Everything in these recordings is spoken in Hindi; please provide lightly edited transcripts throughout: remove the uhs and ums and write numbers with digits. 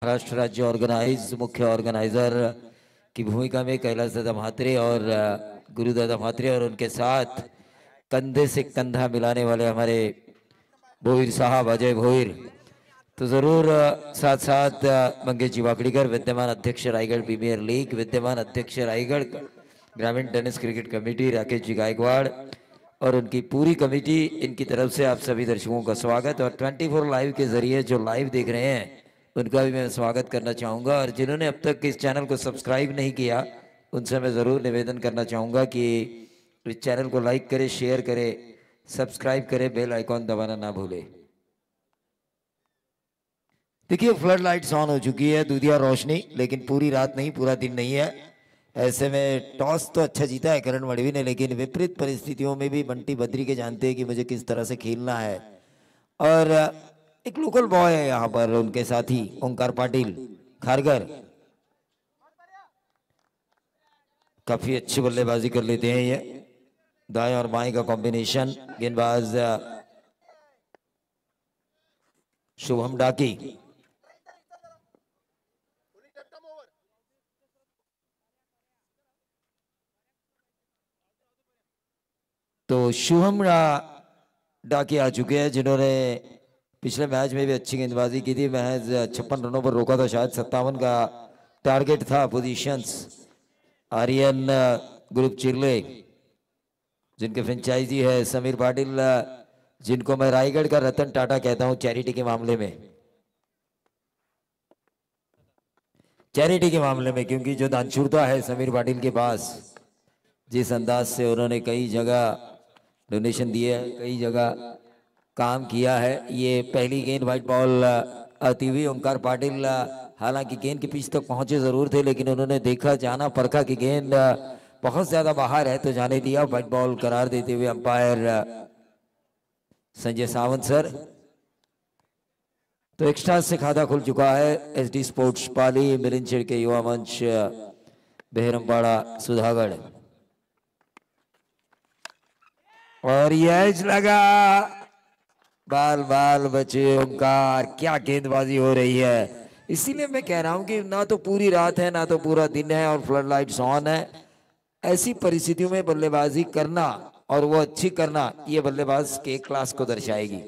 महाराष्ट्र राज्य मुख्य ऑर्गेनाइजर की भूमिका में कैलाश दादा म्हात्रे और गुरुदादा म्हात्रे और उनके साथ कंधे से कंधा मिलाने वाले हमारे भोईर साहब अजय भोईर। तो जरूर साथ साथ मंगेश जी वाकड़ीकर, विद्यमान अध्यक्ष रायगढ़ प्रीमियर लीग, विद्यमान अध्यक्ष रायगढ़ ग्रामीण tennis cricket committee Rakesh ji Gaekwad और उनकी पूरी कमेटी, इनकी तरफ से आप सभी दर्शकों का स्वागत। और 24 लाइव के जरिए जो लाइव देख रहे हैं उनका भी मैं स्वागत करना चाहूँगा। और जिन्होंने अब तक इस चैनल को सब्सक्राइब नहीं किया उनसे मैं ज़रूर निवेदन करना चाहूँगा कि इस चैनल को लाइक करें, शेयर करें, सब्सक्राइब करें, बेल आइकॉन दबाना ना भूलें। देखिए फ्लड लाइट्स ऑन हो चुकी है, दूधिया रोशनी, लेकिन पूरी रात नहीं, पूरा दिन नहीं है। ऐसे में टॉस तो अच्छा जीता है करण मड़वी ने, लेकिन विपरीत परिस्थितियों में भी बंटी बद्री के जानते हैं कि मुझे किस तरह से खेलना है। और एक लोकल बॉय है यहाँ पर, उनके साथी ओंकार पाटिल खारगर, काफी अच्छी बल्लेबाजी कर लेते हैं ये, दाएं और बाएं का कॉम्बिनेशन। गेंदबाज शुभम डाकी, तो शुभम डाकी आ चुके हैं जिन्होंने पिछले मैच में भी अच्छी गेंदबाजी की थी। महज 56 रनों पर रोका था, शायद 57 का टारगेट था पोजीशंस। आर्यन ग्रुप चिरले जिनके फ्रेंचाइजी है समीर पाटिल, जिनको मैं रायगढ़ का रतन टाटा कहता हूं चैरिटी के मामले में, क्योंकि जो दानशूरता है समीर पाटिल के पास, जिस अंदाज से उन्होंने कई जगह डोनेशन दिए है, कई जगह काम किया है। ये पहली गेंद व्हाइट बॉल आती हुई, ओंकार पाटिल हालांकि गेंद के पीछ तक पहुंचे जरूर थे, लेकिन उन्होंने देखा, जाना परखा कि गेंद बहुत ज्यादा बाहर है तो जाने दिया, व्हाइट बॉल करार देते हुए अंपायर संजय सावंत सर। तो एक्स्ट्रा से खाता खुल चुका है। एसडी स्पोर्ट्स पाली, मिलिंचड़ के युवा मंच बहरमपाड़ा सुधागढ़, और यह लगा, बाल बाल बचे ओंकार, क्या गेंदबाजी हो रही है। इसीलिए मैं कह रहा हूं कि ना तो पूरी रात है ना तो पूरा दिन है और फ्लड लाइट्स ऑन है। ऐसी परिस्थितियों में बल्लेबाजी करना और वो अच्छी करना, ये बल्लेबाज के क्लास को दर्शाएगी।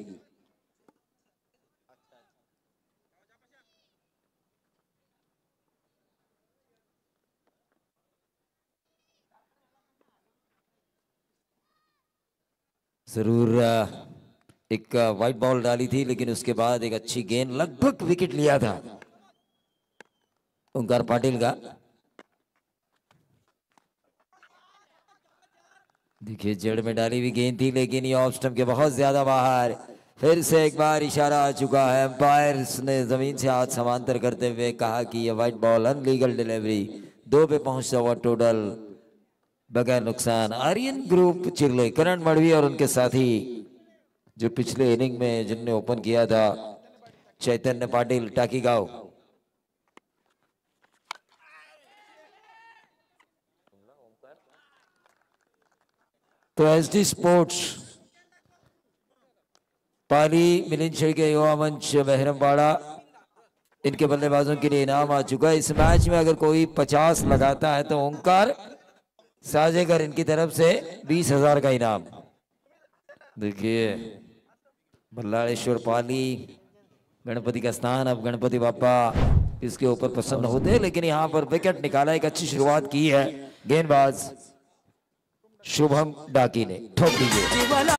जरूर एक व्हाइट बॉल डाली थी, लेकिन उसके बाद एक अच्छी गेंद, लगभग विकेट लिया था ओंकार पाटिल का। देखिए जड़ में डाली हुई गेंद थी, लेकिन ये ऑफ स्टंप के बहुत ज्यादा बाहर। फिर से एक बार इशारा आ चुका है, अंपायर ने जमीन से हाथ समांतर करते हुए कहा कि ये व्हाइट बॉल अनलीगल डिलीवरी, 2 पे पहुंचता हुआ टोटल बगैर नुकसान। आर्यन ग्रुप चिरले, करण मड़वी और उनके साथी जो पिछले इनिंग में जिनने ओपन किया था, चैतन्य पाटिल टाकी गांव। तो एसडी स्पोर्ट्स पाली, मिलिंचड़ के युवा मंच बहरमपाड़ा, इनके बल्लेबाजों के लिए इनाम आ चुका है। इस मैच में अगर कोई 50 लगाता है तो ओंकार साजेगर इनकी तरफ से 20,000 का इनाम। देखिए बल्लाळेश्वर पाली, गणपति का स्थान, अब गणपति बापा इसके ऊपर प्रसन्न होते हैं, लेकिन यहाँ पर विकेट निकाला, एक अच्छी शुरुआत की है गेंदबाज शुभम डाकी ने, ठोक दीजिए।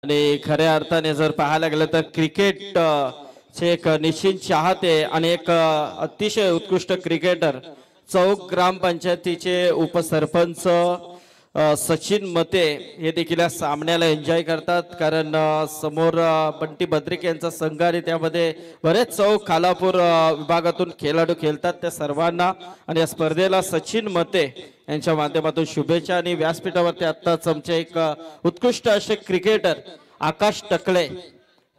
आणि खऱ्या अर्थाने जर पाहायला गेलं तर क्रिकेट चे एक निश्चित चाहते आणि एक अतिशय उत्कृष्ट क्रिकेटर, चौक ग्रामपंचायतीचे उपसरपंच सचिन मते हे देखील या सामन्याला एन्जॉय करतात, कारण समोर बंटी बद्रिके यांचा संघ आणि त्यामध्ये बरेच चौक खालापूर विभागातून खेळाडू खेळतात. त्या सर्वांना आणि या स्पर्धेला सचिन मते यांच्या माध्यमातून शुभेच्छा. आणि व्यासपीठावरती आत्ताच आमचे एक उत्कृष्ट असे क्रिकेटर आकाश टकळे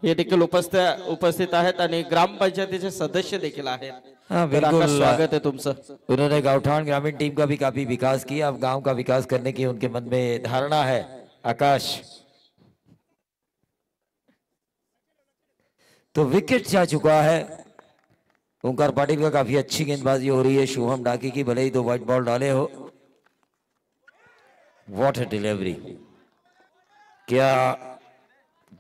हे देखील उपस्थित आहेत आणि ग्रामपंचायतीचे सदस्य देखील आहेत. हाँ तर बिल्कुल, आकाश, स्वागत है तुमचं. उन्होंने गाँवठान ग्रामीण टीम का भी काफी विकास किया. अब गांव का विकास करने की उनके मन में धारणा है. आकाश, तो विकेट जा चुका है. ओंकार पाटिल का काफी अच्छी गेंदबाजी हो रही है. शुभम डाकी की भले ही 2 व्हाइट बॉल डाले हो. व्हाट अ डिलीवरी, क्या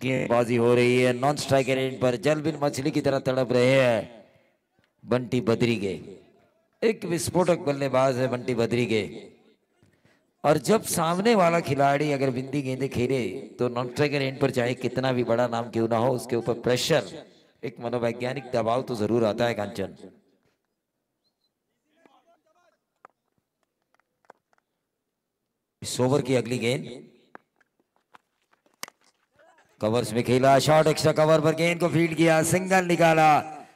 गेंदबाजी हो रही है. नॉन स्ट्राइकर एंड पर जलबिन मछली की तरह तड़प रहे हैं बंटी बद्रिके. एक विस्फोटक बल्लेबाज है बंटी बद्रिके. और जब सामने वाला खिलाड़ी अगर बिंदी गेंदे खेले तो नॉन स्ट्राइकर एंड पर चाहे कितना भी बड़ा नाम क्यों ना हो, उसके ऊपर प्रेशर, एक मनोवैज्ञानिक दबाव तो जरूर आता है. कांचन, इस ओवर की अगली गेंद कवर्स में खेला. शॉट एक्स्ट्रा कवर पर गेंद को फील्ड किया. सिंगल निकाला.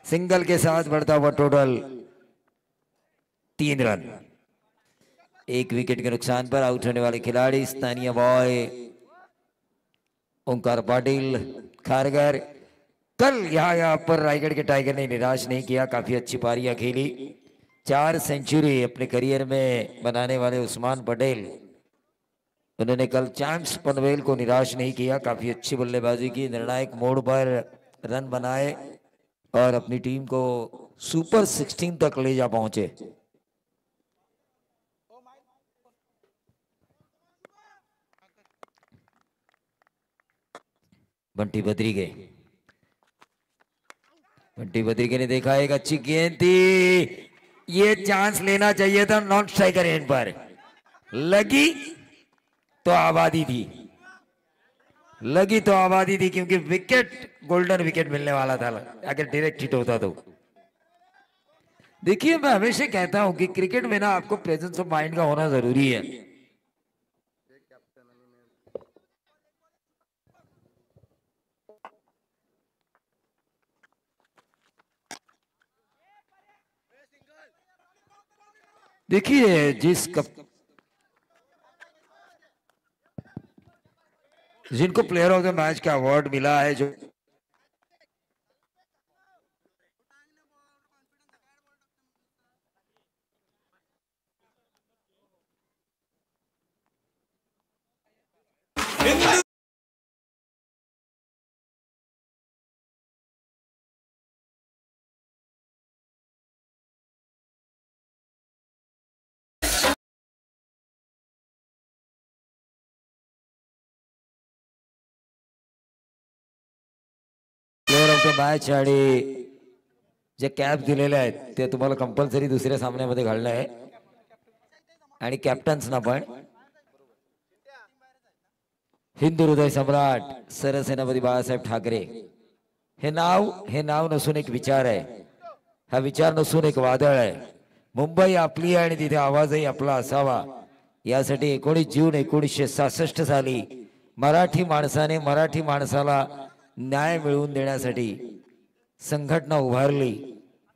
सिंगल के साथ बढ़ता हुआ टोटल 3 रन. 1 विकेट के नुकसान पर आउट होने वाले खिलाड़ी स्थानीय बॉय ओंकार पाटिल खारगर. कल यहाँ पर रायगढ़ के टाइगर ने निराश नहीं किया. काफी अच्छी पारियां खेली. 4 सेंचुरी अपने करियर में बनाने वाले उस्मान पटेल, उन्होंने कल चैम्प्स पनवेल को निराश नहीं किया. काफी अच्छी बल्लेबाजी की. निर्णायक मोड़ पर रन बनाए और अपनी टीम को सुपर 16 तक ले जा पहुंचे. बंटी बद्रिके ने देखा, एक अच्छी गेंद थी. ये चांस लेना चाहिए था. नॉन स्ट्राइकर एंड पर लगी तो आबादी थी. क्योंकि विकेट, गोल्डन विकेट मिलने वाला था अगर डायरेक्ट हिट होता तो. देखिए, मैं हमेशा कहता हूं कि क्रिकेट में ना आपको प्रेजेंस ऑफ माइंड का होना जरूरी है. देखिए, जिनको प्लेयर ऑफ द मैच का अवार्ड मिला है, जो प्लेयर ऑफ द मॅच आणि जे कॅप दिलेले आहेत ते तुम्हाला कंपल्सरी दुसऱ्या सामन्यामध्ये घालणं आहे. आणि कॅप्टन्सना पण हिंदू हृदय सम्राट सरसेनापती बाळासाहेब ठाकरे हे नाव नसून एक विचार आहे. हा विचार नसून एक वादळ आहे. मुंबई आपली आहे आणि तिथे आवाजही आपला असावा, यासाठी 19 जून 1966 साली मराठी माणसाने मराठी माणसाला न्याय मिळवून देण्यासाठी संघटना उभारली.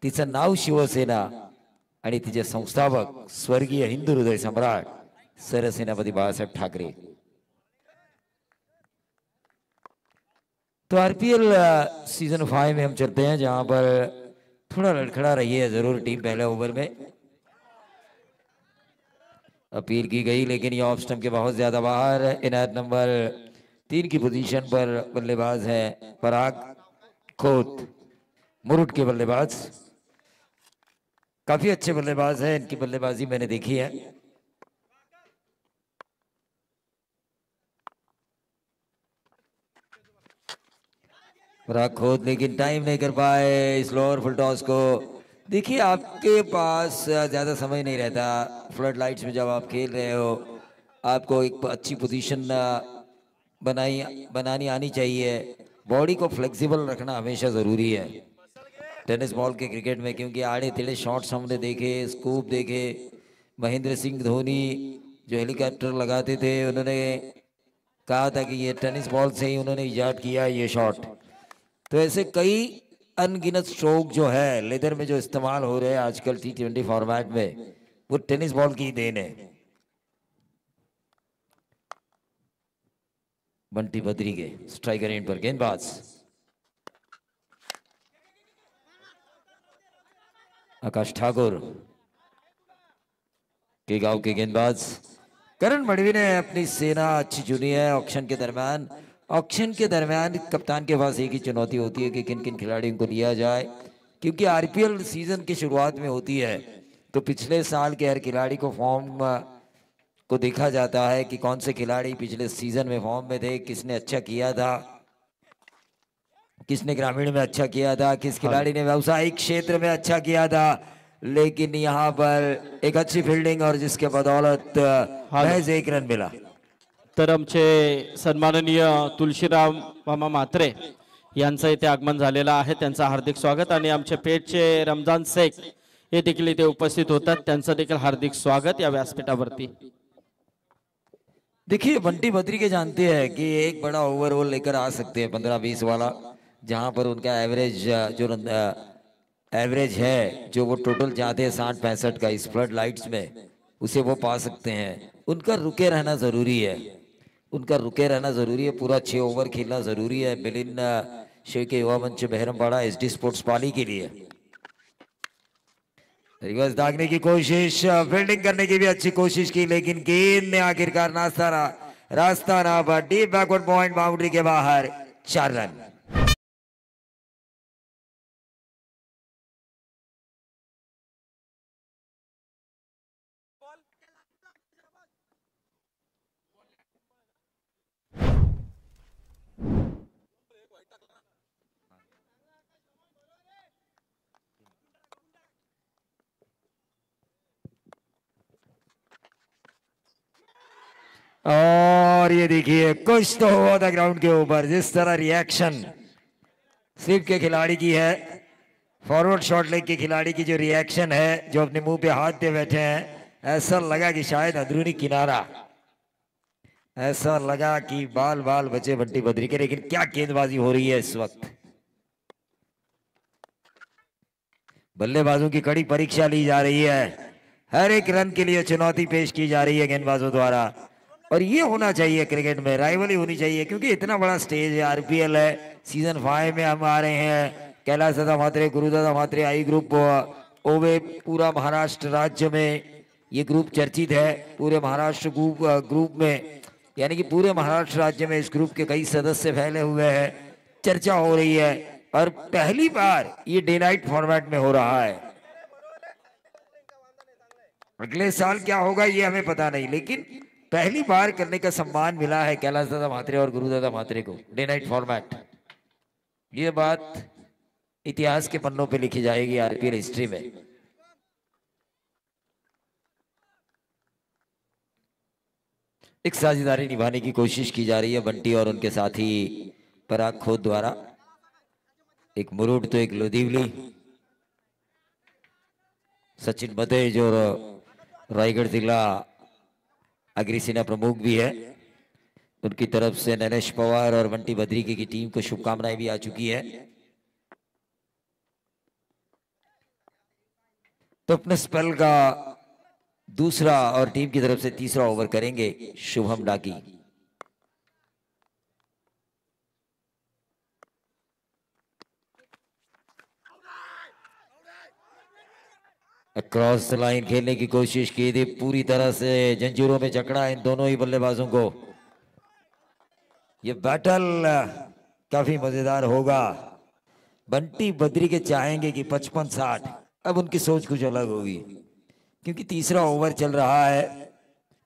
तिचं नाव शिवसेना आणि तिचे संस्थापक स्वर्गीय हिंदू हृदय सम्राट सरसेनापती बाळासाहेब ठाकरे. तो आरपीएल सीजन 5 में हम चलते हैं, जहां पर थोड़ा लड़खड़ा रही है जरूर टीम पहले ओवर में. अपील की गई लेकिन ये ऑफ स्टंप के बहुत ज्यादा बाहर. इनायत नंबर 3 की पोजीशन पर बल्लेबाज है पराग खोत, मुरुट के बल्लेबाज. काफी अच्छे बल्लेबाज हैं. इनकी बल्लेबाजी मैंने देखी है. पराग खोत लेकिन टाइम नहीं कर पाए स्लोअर फुल टॉस को. देखिए, आपके पास ज्यादा समय नहीं रहता. फ्लड लाइट्स में जब आप खेल रहे हो, आपको एक अच्छी पोजीशन बनानी आनी चाहिए. बॉडी को फ्लेक्सिबल रखना हमेशा जरूरी है टेनिस बॉल के क्रिकेट में, क्योंकि आड़े टेढ़े शॉट्स हमने देखे, स्कूप देखे. महेंद्र सिंह धोनी जो हेलीकॉप्टर लगाते थे उन्होंने कहा था कि ये टेनिस बॉल से ही उन्होंने इजाद किया ये शॉट। तो ऐसे कई अनगिनत स्ट्रोक जो है लेदर में जो इस्तेमाल हो रहे हैं आजकल T20 फॉर्मेट में, वो टेनिस बॉल की देन है। बंटी बद्री के स्ट्राइकर एंड पर गेंदबाज आकाश ठाकुर के गांव के गेंदबाज करण मड़वी ने अपनी सेना अच्छी चुनी है ऑक्शन के दरमियान। ऑक्शन के दरमियान कप्तान के पास एक ही चुनौती होती है कि किन किन खिलाड़ियों को लिया जाए, क्योंकि आरपीएल सीजन की शुरुआत में होती है तो पिछले साल के हर खिलाड़ी को फॉर्म को देखा जाता है कि कौन से खिलाड़ी पिछले सीजन में फॉर्म में थे, किसने अच्छा किया था, किसने ग्रामीण में अच्छा किया था, किस खिलाड़ी ने व्यावसायिक क्षेत्र में अच्छा किया था। लेकिन यहाँ पर एक अच्छी फील्डिंग और जिसके बदौलत महज 1 रन मिला। तर आमचे सन्माननीय तुलसीराम मामा म्हात्रे यांचं इथे आगमन झालेलं आहे, त्यांचं हार्दिक स्वागत। आणि आमचे पेठचे रमजान शेख हे देखील इथे उपस्थित होतात, त्यांचं देखील हार्दिक स्वागत या व्यासपीठावरती। देखिए बंटी बद्री के जानते हैं कि एक बड़ा ओवर वो लेकर आ सकते हैं 15-20 वाला, जहां पर उनका एवरेज जो एवरेज है जो वो टोटल चाहते हैं 60-65 का इस फ्लड लाइट्स में, उसे वो पा सकते हैं। उनका रुके रहना जरूरी है, उनका रुके रहना जरूरी है, पूरा 6 ओवर खेलना जरूरी है मिलिंद शेख के युवा मंच बहरमपाड़ा SD स्पोर्ट्स पाली के लिए। रिवर्स दागने की कोशिश, फील्डिंग करने की भी अच्छी कोशिश की, लेकिन गेंद ने आखिरकार रास्ता ना पर डीप बैकवर्ड पॉइंट बाउंड्री के बाहर 4 रन। और ये देखिए कुछ तो हुआ था ग्राउंड के ऊपर, जिस तरह रिएक्शन स्लिप के खिलाड़ी की है, फॉरवर्ड शॉट लेग के खिलाड़ी की जो रिएक्शन है, जो अपने मुंह पे हाथ दे बैठे हैं, ऐसा लगा कि शायद अंदरूनी किनारा, ऐसा लगा कि बाल बाल बचे बंटी बद्री के। लेकिन क्या गेंदबाजी हो रही है इस वक्त, बल्लेबाजों की कड़ी परीक्षा ली जा रही है, हर एक रन के लिए चुनौती पेश की जा रही है गेंदबाजों द्वारा। और ये होना चाहिए क्रिकेट में, राइवली होनी चाहिए, क्योंकि इतना बड़ा स्टेज है, आरपीएल है, सीजन 5 में हम आ रहे हैं। कैलाश दादा म्हात्रे, गुरुदादा म्हात्रे आई ग्रुप ओवे, पूरा महाराष्ट्र राज्य में ये ग्रुप चर्चित है, पूरे महाराष्ट्र ग्रुप में, यानी कि पूरे महाराष्ट्र राज्य में इस ग्रुप के कई सदस्य फैले हुए हैं, चर्चा हो रही है। और पहली बार ये डे नाइट फॉर्मेट में हो रहा है। अगले साल क्या होगा ये हमें पता नहीं, लेकिन पहली बार करने का सम्मान मिला है कैलाश दादा म्हात्रे और गुरुदादा म्हात्रे को, डे नाइट फॉर्मेट। ये बात इतिहास के पन्नों पे लिखी जाएगी आरपीएल हिस्ट्री में। एक साझेदारी निभाने की कोशिश की जा रही है बंटी और उनके साथी पराग खोद द्वारा। एक मुरुड तो एक लोदिवली, सचिन बतेज और रायगढ़ जिला अग्रिसेना प्रमुख भी है, उनकी तरफ से नरेश पवार और बंटी बद्री की टीम को शुभकामनाएं भी आ चुकी है। तो अपने स्पेल का दूसरा और टीम की तरफ से तीसरा ओवर करेंगे शुभम डाकी। अक्रॉस लाइन खेलने की कोशिश की थी, पूरी तरह से जंजीरों में जकड़ा इन दोनों ही बल्लेबाजों को। ये बैटल काफी मजेदार होगा। बंटी बद्री के चाहेंगे कि 55-60, अब उनकी सोच कुछ अलग होगी, क्योंकि तीसरा ओवर चल रहा है।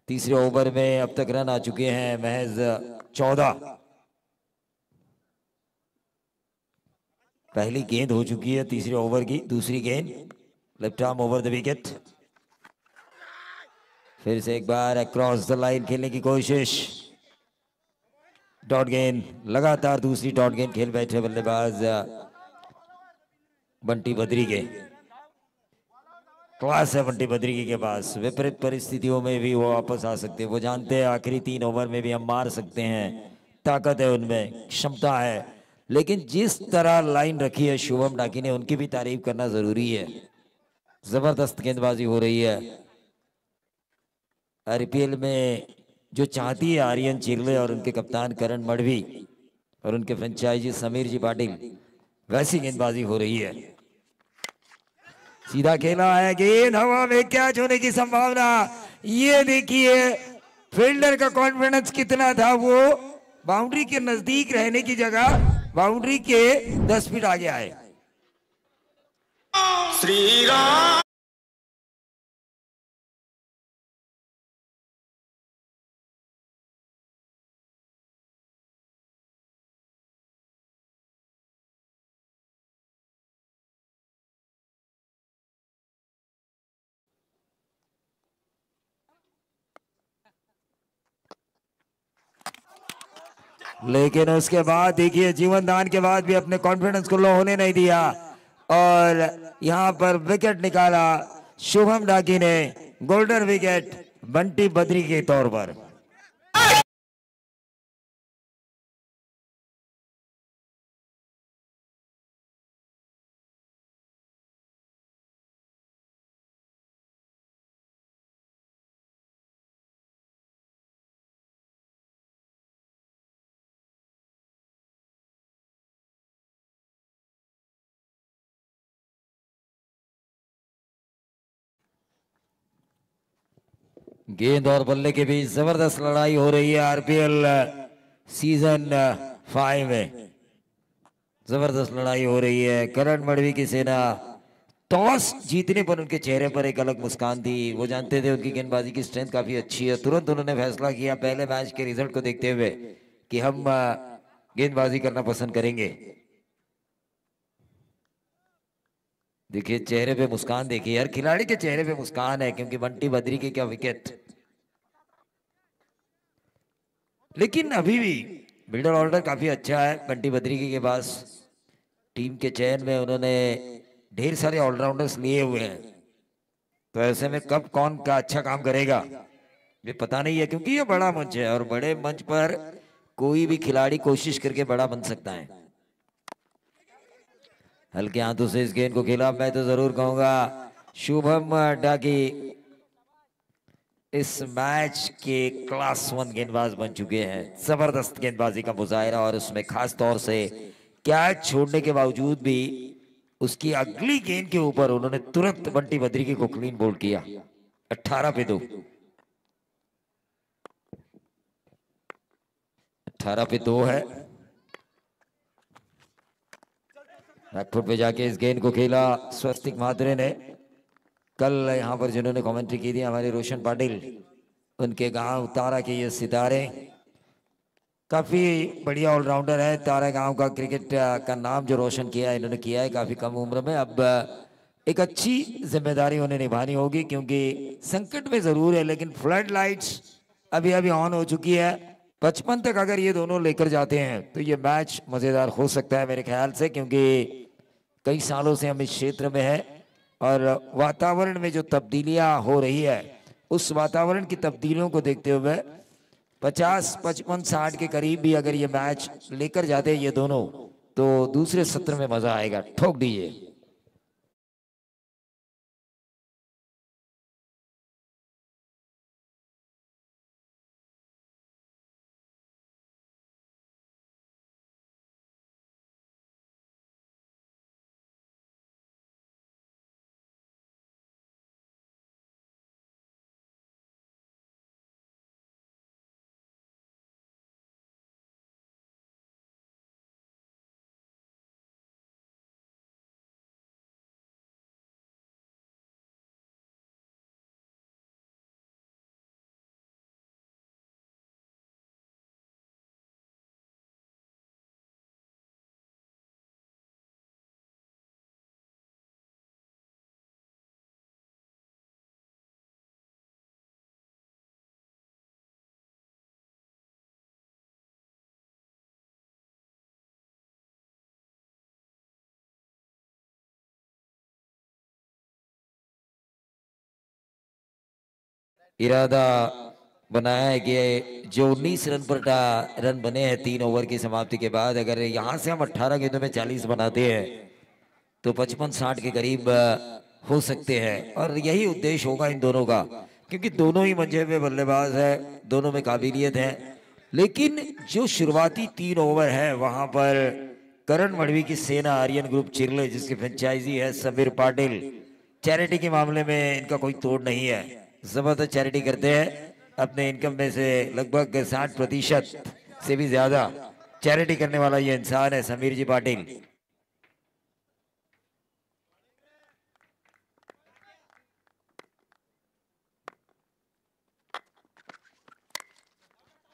तीसरे ओवर में अब तक रन आ चुके हैं महज 14। पहली गेंद हो चुकी है तीसरे ओवर की, दूसरी गेंद left arm over the wicket. फिर से एक बार अक्रॉस द लाइन खेलने की कोशिश, डॉट गेंद, लगातार दूसरी डॉट गेंद खेल बैठे बल्लेबाज बंटी बद्री के। क्लास है बंटी बद्रिकी के पास। विपरीत परिस्थितियों में भी वो वापस आ सकते हैं। वो जानते हैं आखिरी 3 ओवर में भी हम मार सकते हैं, ताकत है उनमें, क्षमता है। लेकिन जिस तरह लाइन रखी है शुभम डाकी ने, उनकी भी तारीफ करना जरूरी है। जबरदस्त गेंदबाजी हो रही है। आईपीएल में जो चाहती है आर्यन चिल्ले और उनके कप्तान करण मडवी और उनके फ्रेंचाइजी समीर जी पाटिल, वैसी गेंदबाजी हो रही है। सीधा खेला है, गेंद हवा में कैच होने की संभावना। ये देखिए फील्डर का कॉन्फिडेंस कितना था। वो बाउंड्री के नजदीक रहने की जगह बाउंड्री के 10 फीट आगे आए। श्री राम। लेकिन उसके बाद देखिए जीवन दान के बाद भी अपने कॉन्फिडेंस को लो होने नहीं दिया और यहां पर विकेट निकाला शुभम डाकी ने। गोल्डन विकेट बंटी बद्री के तौर पर। गेंद और बल्ले के बीच जबरदस्त लड़ाई हो रही है आरपीएल सीजन 5 में। जबरदस्त लड़ाई हो रही है। करण मडवी की सेना टॉस जीतने पर उनके चेहरे पर एक अलग मुस्कान थी। वो जानते थे उनकी गेंदबाजी की स्ट्रेंथ काफी अच्छी है। तुरंत उन्होंने फैसला किया पहले मैच के रिजल्ट को देखते हुए कि हम गेंदबाजी करना पसंद करेंगे। देखिए चेहरे पे मुस्कान, देखिए हर खिलाड़ी के चेहरे पे मुस्कान है, क्योंकि बंटी बद्री के क्या विकेट। लेकिन अभी भी मिडल ऑर्डर काफी अच्छा है बंटी बद्रिकी के पास। टीम के चयन में उन्होंने ढेर सारे ऑलराउंडर्स लिए हुए हैं। तो ऐसे में कब कौन का अच्छा काम करेगा ये पता नहीं है, क्योंकि ये बड़ा मंच है और बड़े मंच पर कोई भी खिलाड़ी कोशिश करके बड़ा बन सकता है। हल्के हाथों से इस गेंद को खेला। मैं तो जरूर कहूंगा शुभम डाकी इस मैच के क्लास 1 गेंदबाज बन चुके हैं। जबरदस्त गेंदबाजी का मुजाहिरा और उसमें खास तौर से कैच छोड़ने के बावजूद भी उसकी अगली गेंद के ऊपर उन्होंने तुरंत बंटी बद्रिकी को क्लीन बोल्ड किया। 18 पे 2, 18 पे 2 है। बैकफुट पे जाके इस गेंद को खेला स्वस्तिक महात्रे ने। कल यहाँ पर जिन्होंने कमेंट्री की थी हमारे रोशन पाटिल, उनके गांव तारा के ये सितारे काफी बढ़िया ऑलराउंडर है। तारा गांव का क्रिकेट का नाम जो रोशन किया है इन्होंने किया है काफी कम उम्र में। अब एक अच्छी जिम्मेदारी उन्हें निभानी होगी, क्योंकि संकट में जरूर है लेकिन फ्लड लाइट्स अभी अभी ऑन हो चुकी है। 55 तक अगर ये दोनों लेकर जाते हैं तो ये मैच मजेदार हो सकता है मेरे ख्याल से, क्योंकि कई सालों से हम इस क्षेत्र में है और वातावरण में जो तब्दीलियां हो रही है उस वातावरण की तब्दीलियों को देखते हुए 50, 55, 60 के करीब भी अगर ये मैच लेकर जाते हैं ये दोनों, तो दूसरे सत्र में मजा आएगा। ठोक दीजिए। इरादा बनाया है कि जो 19 रन पर रन बने हैं 3 ओवर की समाप्ति के बाद, अगर यहां से हम 18 गेंदों में 40 बनाते हैं तो 55-60 के करीब हो सकते हैं। और यही उद्देश्य होगा इन दोनों का, क्योंकि दोनों ही मंजे पे बल्लेबाज है, दोनों में काबिलियत है। लेकिन जो शुरुआती 3 ओवर है वहां पर करण मड़वी की सेना आर्यन ग्रुप चिरले, जिसकी फ्रेंचाइजी है समीर पाटिल, चैरिटी के मामले में इनका कोई तोड़ नहीं है। जबरदस्त चैरिटी करते हैं, अपने इनकम में से लगभग 60% से भी ज्यादा चैरिटी करने वाला ये इंसान है समीर जी पाटिल।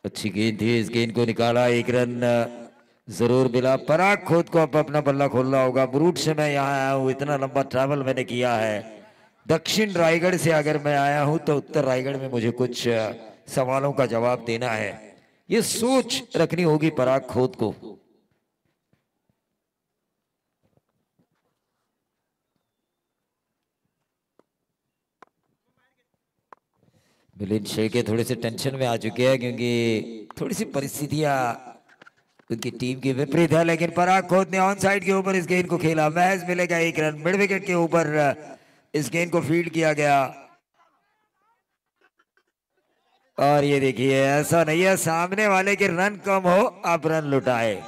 अच्छी गेंद थी, इस गेंद को निकाला, 1 रन जरूर मिला। पराग खोद को अब अपना बल्ला खोलना होगा। ब्रूट से मैं यहाँ आया हूँ, इतना लंबा ट्रैवल मैंने किया है। दक्षिण रायगढ़ से अगर मैं आया हूँ तो उत्तर रायगढ़ में मुझे कुछ सवालों का जवाब देना है। ये सोच रखनी होगी पराग खोद को। मिलिंद शेखे थोड़े से टेंशन में आ चुके हैं, क्योंकि थोड़ी सी परिस्थितियां उनकी टीम की विपरीत है। लेकिन पराग खोद ने ऑन साइड के ऊपर इस गेंद को खेला, महज मिलेगा 1 रन। मिड विकेट के ऊपर इस गेंद को फील्ड किया गया। और ये देखिए, ऐसा नहीं है सामने वाले के रन कम हो आप रन लुटाए,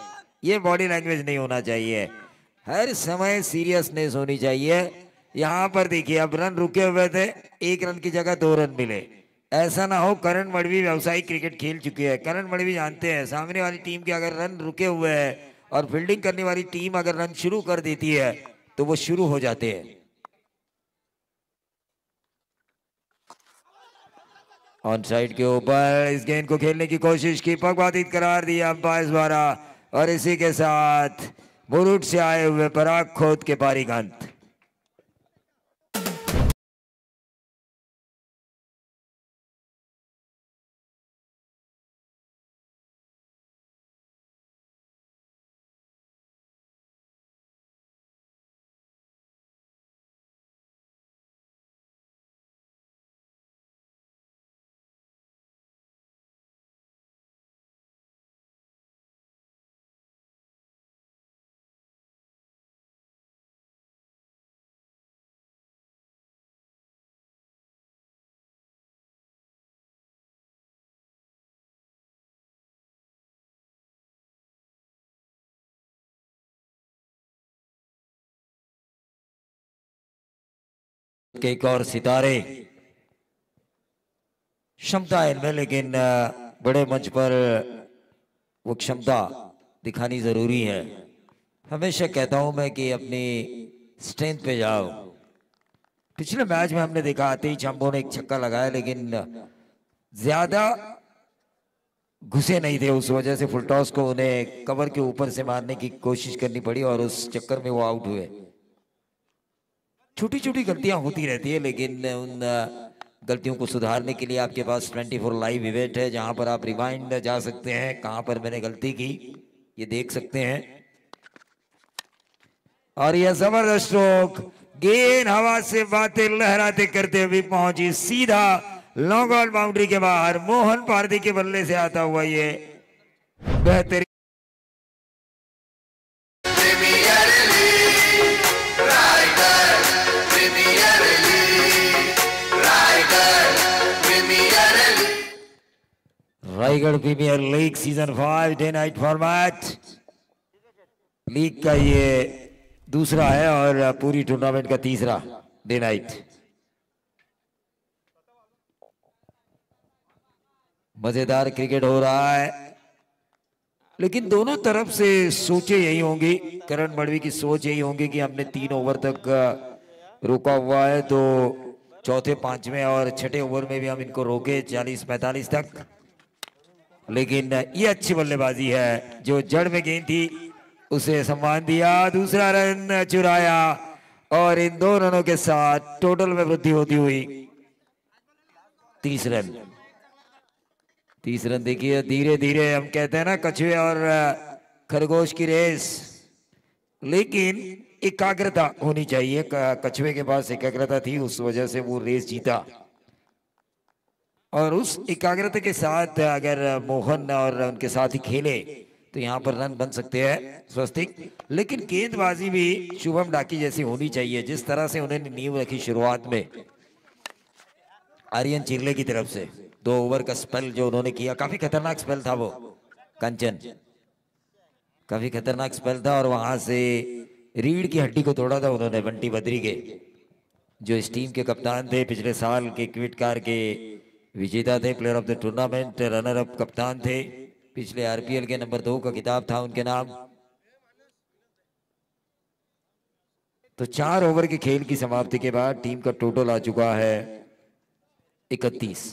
ये बॉडी लैंग्वेज नहीं होना चाहिए। हर समय सीरियसनेस होनी चाहिए। यहां पर देखिए, अब रन रुके हुए थे, 1 रन की जगह 2 रन मिले। ऐसा ना हो, करण मड़वी व्यावसायिक क्रिकेट खेल चुके हैं, करण मड़वी जानते हैं सामने वाली टीम के अगर रन रुके हुए हैं और फील्डिंग करने वाली टीम अगर रन शुरू कर देती है तो वो शुरू हो जाते हैं। ऑन साइड के ऊपर इस गेंद को खेलने की कोशिश की, पक्षपातित करार दिया अंपायर द्वारा। और इसी के साथ बुरुट से आए हुए पराग खोद के पारी का अंत। के एक और सितारे, क्षमता है इनमें, लेकिन बड़े मंच पर वो क्षमता दिखानी जरूरी है। हमेशा कहता हूं मैं कि अपनी स्ट्रेंथ पे जाओ। पिछले मैच में हमने देखा, आते ही चंबो ने एक छक्का लगाया, लेकिन ज्यादा घुसे नहीं थे, उस वजह से फुल टॉस को उन्हें कवर के ऊपर से मारने की कोशिश करनी पड़ी और उस चक्कर में वो आउट हुए। छोटी छोटी गलतियां होती रहती है, लेकिन उन गलतियों को सुधारने के लिए आपके पास 24 लाइव इवेंट है, जहां पर आप रिवाइंड जा सकते हैं, कहां पर मैंने गलती की ये देख सकते हैं। और यह जबरदस्त स्ट्रोक, गेंद हवा से बातें लहराते करते हुए पहुंची सीधा लॉन्ग ऑन बाउंड्री के बाहर। मोहन पारदी के बल्ले से आता हुआ ये बेहतरीन Raigad premier league season 5 day night format league का ये दूसरा है और पूरी टूर्नामेंट का तीसरा डे नाइट। मजेदार क्रिकेट हो रहा है, लेकिन दोनों तरफ से सोचें यही होंगी, करण मड़वी की सोच यही होंगी कि हमने 3 ओवर तक रोका हुआ है, तो चौथे, पांचवें और छठे ओवर में भी हम इनको रोके 40-45 तक। लेकिन ये अच्छी बल्लेबाजी है, जो जड़ में गेंद थी उसे सम्मान दिया, दूसरा रन चुराया और इन 2 रनों के साथ टोटल में वृद्धि होती हुई 30 रन। 30 रन देखिए, धीरे धीरे, हम कहते हैं ना कछुए और खरगोश की रेस, लेकिन एकाग्रता होनी चाहिए। कछुए के पास एकाग्रता थी, उस वजह से वो रेस जीता। और उस एकाग्रता के साथ अगर मोहन और उनके साथ ही खेले तो यहाँ पर रन बन सकते हैं स्वस्तिक। लेकिन गेंदबाजी भी शुभम डाकी जैसी होनी चाहिए, जिस तरह से उन्होंने नींव रखी शुरुआत में आर्यन चिरले की तरफ से। 2 ओवर का स्पेल जो उन्होंने किया, काफी खतरनाक स्पेल था वो कंचन, काफी खतरनाक स्पेल था। और वहां से रीढ़ की हड्डी को तोड़ा था उन्होंने बंटी बद्री के, जो इस टीम के कप्तान थे, पिछले साल के क्विट कार के विजेता थे, player of the tournament, runner up कप्तान थे, पिछले आरपीएल के नंबर 2 का खिताब था उनके नाम। तो 4 ओवर के खेल की समाप्ति के बाद टीम का टोटल आ चुका है 31।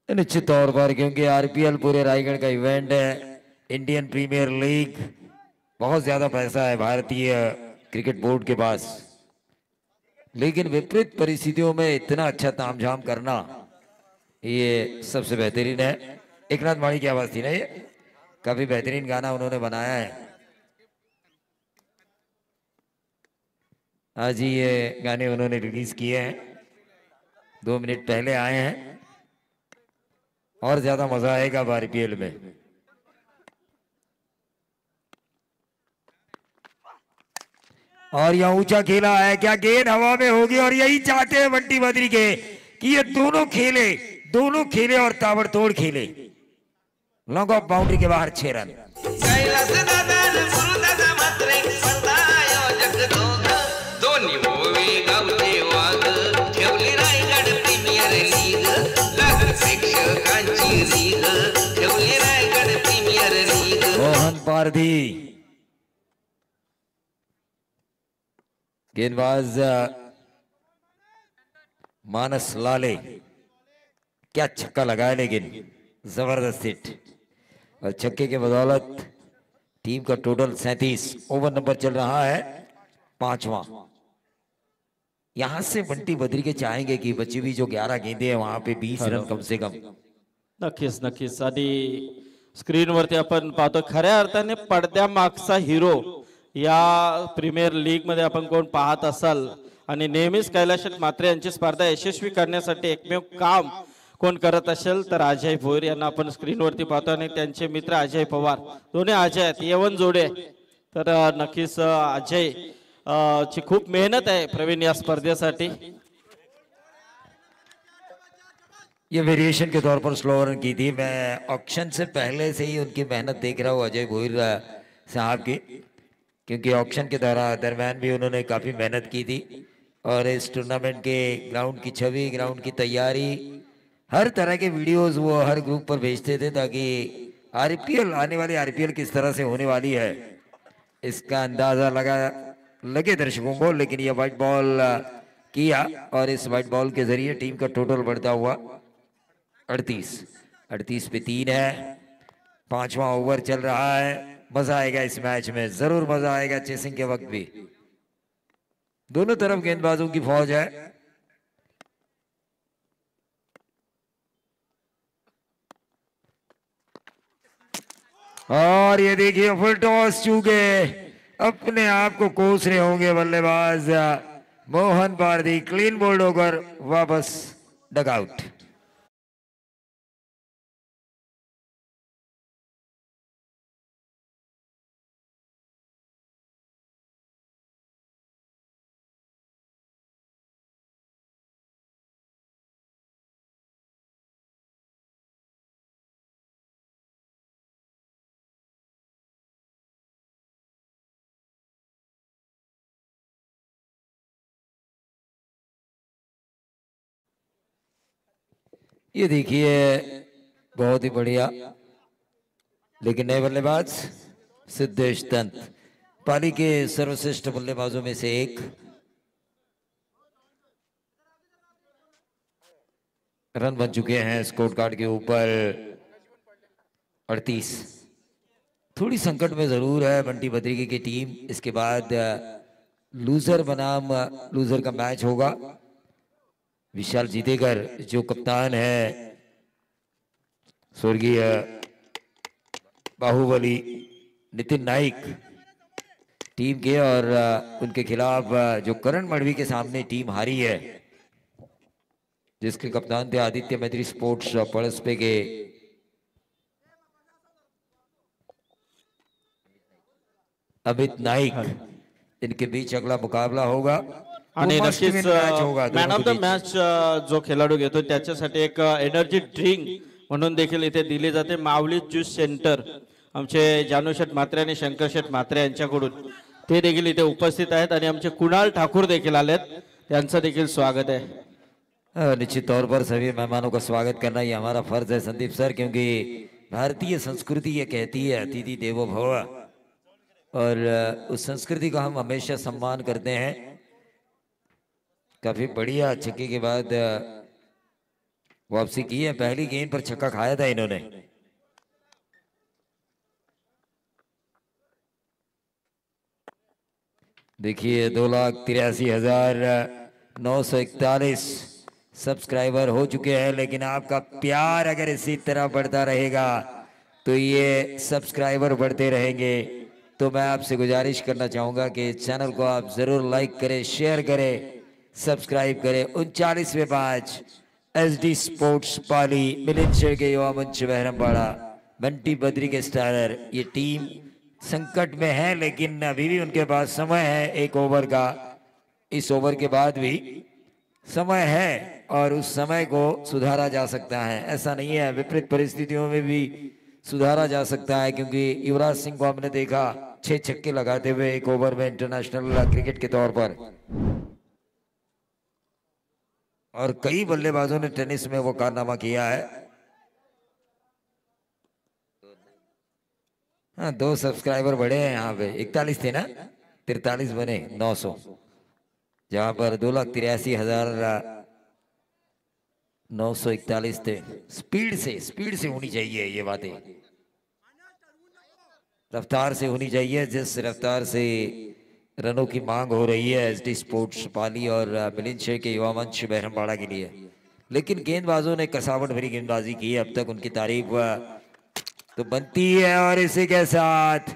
निश्चित तौर पर, क्योंकि आरपीएल पूरे रायगढ़ का इवेंट है, इंडियन प्रीमियर लीग, बहुत ज्यादा पैसा है भारतीय क्रिकेट बोर्ड के पास। लेकिन विपरीत परिस्थितियों में इतना अच्छा तामझाम करना ये सबसे बेहतरीन है। एक नाथ माड़ी की आवाज थी ना ये, काफी बेहतरीन गाना उन्होंने बनाया है। आज ही ये गाने उन्होंने रिलीज किए हैं, 2 मिनट पहले आए हैं। और ज्यादा मजा आएगा अब आरपीएल में। और यह ऊंचा खेला है, क्या गेंद हवा में होगी, और यही चाहते हैं बंटी बद्री के कि ये दोनों खेले और ताबड़तोड़ खेले। लॉन्ग ऑफ बाउंड्री के बाहर 6 रन। मोहन पारधी गेंदबाज मानस लाले, क्या छक्का लगाया, लेकिन जबरदस्त हिट। और छक्के के बदौलत टीम का टोटल 37। ओवर नंबर चल रहा है 5वां। यहां से बंटी बद्री के चाहेंगे कि बची हुई जो 11 गेंदे हैं वहां पे 20 रन कम से कम। नक्कीच नक्कीच। आणि स्क्रीनवरती आपण पाहतो खऱ्या अर्थाने पडद्यामागचा हिरो या प्रीमियर लीग मध्ये आपण कोण पाहत असाल आणि नेहमीच कैलाश मात्रे यांची स्पर्धा यशस्वी करण्यासाठी एकमेव काम कोण करत असेल तर अजय भोईर यांना आपण स्क्रीनवरती पाहतो आणि त्यांचे मित्र अजय पवार, दोन्ही अजय आहेत, येवन जोडे। तर नक्कीच अजय ची खूप मेहनत आहे प्रवीण या स्पर्धेसाठी। ये वेरिएशन के तौर पर स्लो रन की थी। मैं ऑक्शन से पहले से ही उनकी मेहनत देख रहा हूँ अजय भोईर साहब की, क्योंकि ऑक्शन के दरम्यान भी उन्होंने काफ़ी मेहनत की थी। और इस टूर्नामेंट के ग्राउंड की छवि, ग्राउंड की तैयारी, हर तरह के वीडियोस वो हर ग्रुप पर भेजते थे, ताकि आरपीएल, आने वाली आरपीएल किस तरह से होने वाली है इसका अंदाज़ा लगे दर्शकों को। लेकिन ये वाइट बॉल किया, और इस वाइट बॉल के जरिए टीम का टोटल बढ़ता हुआ 38 पे 3 है। 5वां ओवर चल रहा है। मजा आएगा इस मैच में, जरूर मजा आएगा। चेसिंग के वक्त भी दोनों तरफ गेंदबाजों की फौज है। और ये देखिए फुल टॉस चूके अपने आप को कोस रहे होंगे बल्लेबाज मोहन पारधी। क्लीन बोल्ड होकर वापस डगआउट। ये देखिए बहुत ही बढ़िया, लेकिन नए बल्लेबाज सिद्धेश दंत, पारी के सर्वश्रेष्ठ बल्लेबाजों में से एक। रन बन चुके हैं स्कोर कार्ड के ऊपर 38। थोड़ी संकट में जरूर है बंटी बद्रिकी की टीम। इसके बाद लूजर बनाम लूजर का मैच होगा। विशाल जीतेकर जो कप्तान है स्वर्गीय बाहुबली नितिन नाइक टीम के, और उनके खिलाफ जो करण मड़वी के सामने टीम हारी है, जिसके कप्तान थे आदित्य मैत्री स्पोर्ट्स पड़सपे के अमित नाइक। इनके बीच अगला मुकाबला होगा आणि तो must नक्कीच win match होगा मॅन दोनों ऑफ के द बीच। मॅच जो खेळाडू घेतो त्याच्यासाठी एक एनर्जी ड्रिंक म्हणून देखील इथे दिली जाते। माऊली ज्यूस सेंटर आमचे जानू शेठ म्हात्रे आणि शंकर शेठ म्हात्रे यांच्याकडून ते देखील इथे उपस्थित आहेत आणि आमचे कुणाल ठाकूर देखील आलेत, त्यांचं देखील स्वागत आहे। निश्चित तौर पर सभी मेहमानों का स्वागत करना ये हमारा फर्ज है संदीप सर, क्योंकि भारतीय संस्कृति ये कहती है अतिथि देवो भव, और उस संस्कृति का हम हमेशा सम्मान करते हैं। काफी बढ़िया छक्के के बाद वापसी की है। पहली गेंद पर छक्का खाया था इन्होंने। देखिए 2,83,941 सब्सक्राइबर हो चुके हैं, लेकिन आपका प्यार अगर इसी तरह बढ़ता रहेगा तो ये सब्सक्राइबर बढ़ते रहेंगे। तो मैं आपसे गुजारिश करना चाहूंगा कि चैनल को आप जरूर लाइक करें, शेयर करें, सब्सक्राइब करें। 39वें मैच एसडी स्पोर्ट्स पाली मिलिंद शेर के युवा मंच बहरमबाड़ा बंटी बद्री के स्टारर। ये टीम संकट में है, लेकिन अभी भी उनके पास समय है 1 ओवर का। इस ओवर के बाद भी समय है और उस समय को सुधारा जा सकता है। ऐसा नहीं है, विपरीत परिस्थितियों में भी सुधारा जा सकता है, क्योंकि युवराज सिंह को हमने देखा 6 छक्के लगाते हुए 1 ओवर में इंटरनेशनल क्रिकेट के तौर पर, और कई बल्लेबाजों ने टेनिस में वो कारनामा किया है। हाँ 2 सब्सक्राइबर बढ़े हैं यहाँ पे, 41 थे ना, 43 बने 900, जहां पर 2,83,941 थे। स्पीड से होनी चाहिए ये बातें, रफ्तार से होनी चाहिए, जिस रफ्तार से रनों की मांग हो रही है एसडी स्पोर्ट्स पाली और मिलिंद शेर के युवा मंच बहरमबाड़ा के लिए। लेकिन गेंदबाजों ने कसावट भरी गेंदबाजी की है, अब तक उनकी तारीफ तो बनती है। और इसी के साथ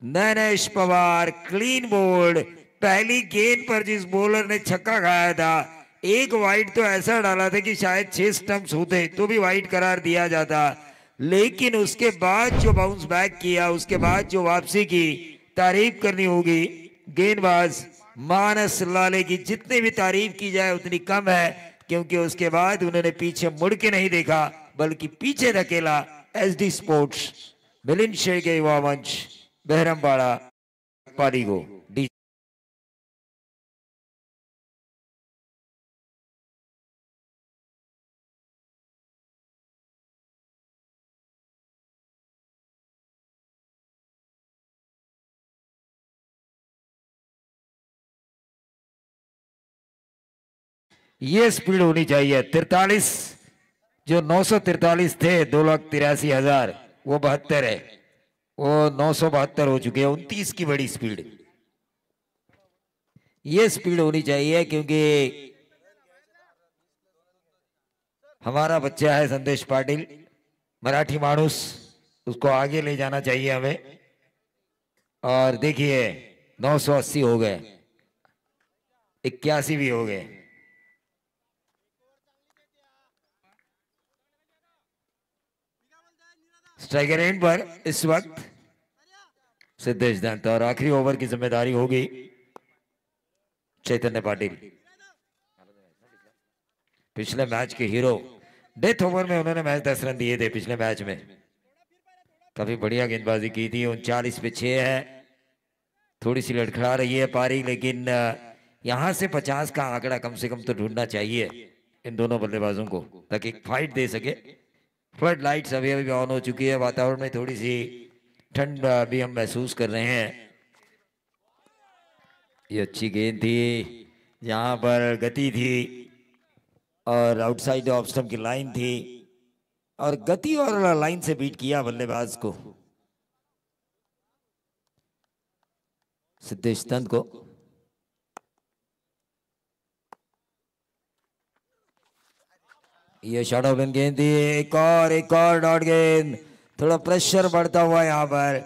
नैनेश पवार क्लीन बोल्ड। पहली गेंद पर जिस बॉलर ने छक्का खाया था, एक वाइड तो ऐसा डाला था कि शायद 6 स्टंप्स होते तो भी वाइड करार दिया जाता, लेकिन उसके बाद जो बाउंस बैक किया, उसके बाद जो वापसी की, तारीफ करनी होगी गेंदबाज मानस लाले की। जितनी भी तारीफ की जाए उतनी कम है, क्योंकि उसके बाद उन्होंने पीछे मुड़ के नहीं देखा, बल्कि पीछे धकेला एसडी स्पोर्ट्स मिलिंद शेर के युवा मंच बहरमबाड़ा पाली को। ये स्पीड होनी चाहिए 43, जो 943 थे 2,83,000, वो 72 है, वो 972 हो चुके हैं। 29 की बड़ी स्पीड, ये स्पीड होनी चाहिए, क्योंकि हमारा बच्चा है संदेश पाटिल, मराठी मानुस, उसको आगे ले जाना चाहिए हमें। और देखिए 980 हो गए, 81 भी हो गए। स्ट्राइकर एंड पर इस वक्त सिद्धेश दंत, और आखिरी ओवर की जिम्मेदारी होगी चैतन्य पाटिल, पिछले मैच के हीरो। डेथ ओवर में उन्होंने मैच 10 रन दिए थे पिछले मैच में, काफी बढ़िया गेंदबाजी की थी। 39 पे 6 है, थोड़ी सी लड़खड़ा रही है पारी, लेकिन यहां से 50 का आंकड़ा कम से कम तो ढूंढना चाहिए इन दोनों बल्लेबाजों को, ताकि फाइट दे सके। फ्लड लाइट्स अभी अभी ऑन हो चुकी है, वातावरण में थोड़ी सी ठंड भी हम महसूस कर रहे हैं। ये अच्छी गेंद थी, यहाँ पर गति थी और आउटसाइड ऑफ स्टंप की लाइन थी, और गति और लाइन से बीट किया बल्लेबाज को। सिद्धेश तंत को। ये शॉट ओपन गेंद थी, एक और डॉट गेंद। थोड़ा प्रेशर बढ़ता हुआ यहाँ पर,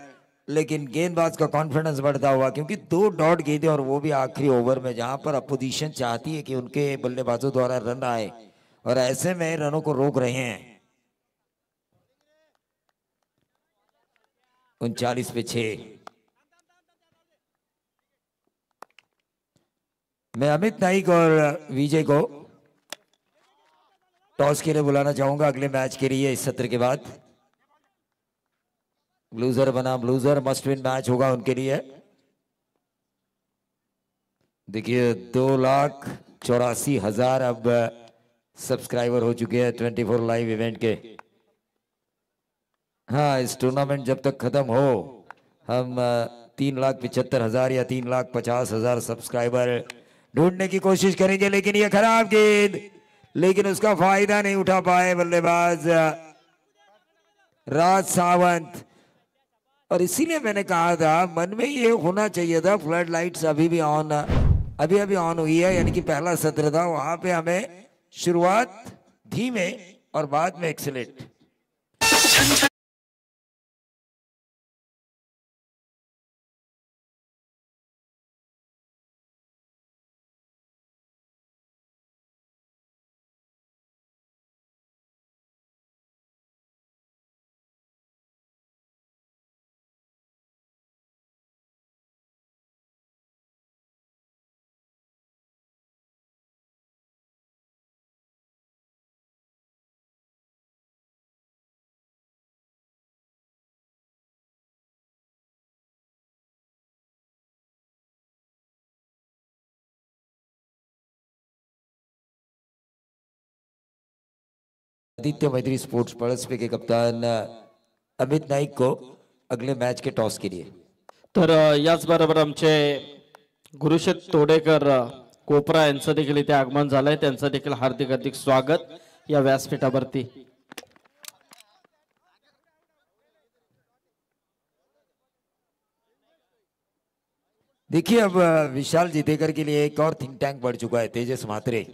लेकिन गेंदबाज का कॉन्फिडेंस बढ़ता हुआ, क्योंकि 2 डॉट गेंदें और वो भी आखिरी ओवर में, जहां पर अपोजिशन चाहती है कि उनके बल्लेबाजों द्वारा रन आए और ऐसे में रनों को रोक रहे हैं। 39 पे 6। मैं अमित नाइक और विजय को टॉस के लिए बुलाना चाहूंगा अगले मैच के लिए इस सत्र के बाद। ब्लूजर बना ब्लूजर, मस्ट विन मैच होगा उनके लिए। देखिए 2,84,000 अब सब्सक्राइबर हो चुके हैं 24 लाइव इवेंट के। हाँ, इस टूर्नामेंट जब तक खत्म हो हम 3,75,000 या 3,50,000 सब्सक्राइबर ढूंढने की कोशिश करेंगे। लेकिन ये खराब गेंद, लेकिन उसका फायदा नहीं उठा पाए बल्लेबाज राज सावंत। और इसीलिए मैंने कहा था, मन में ये होना चाहिए था, फ्लड लाइट्स अभी ऑन हुई है, यानी कि पहला सत्र था, वहां पे हमें शुरुआत धीमे और बाद में एक्सीलेंट। आदित्य मैत्री स्पोर्ट्स पळसपे के कप्तान अमित नाईक को अगले मैच के टॉस के लिए। तर याचबरोबर आमचे गुरुशेठ तोडेकर कोपरा यांचं देखील इथे आगमन झालंय, त्यांचं देखील हार्दिक स्वागत या व्यासपीठावरती। देखिए अब विशाल जीतेकर के लिए एक और थिंक टैंक बढ़ चुका है, तेजस म्हात्रे।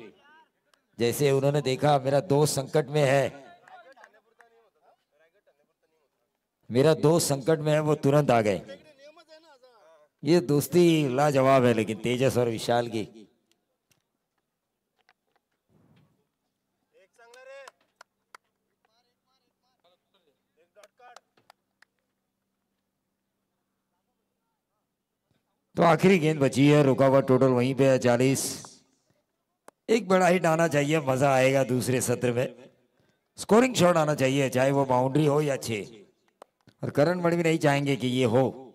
जैसे उन्होंने देखा मेरा दोस्त संकट में है, वो तुरंत आ गए। ये दोस्ती लाजवाब है, लेकिन तेजस और विशाल की। तो आखिरी गेंद बची है, रुका हुआ टोटल वहीं पे है 40। एक बड़ा हिट आना चाहिए, मजा आएगा दूसरे सत्र में। स्कोरिंग शॉट आना चाहिए, चाहे वो बाउंड्री हो या 6। और करण मणि भी नहीं चाहेंगे कि ये हो,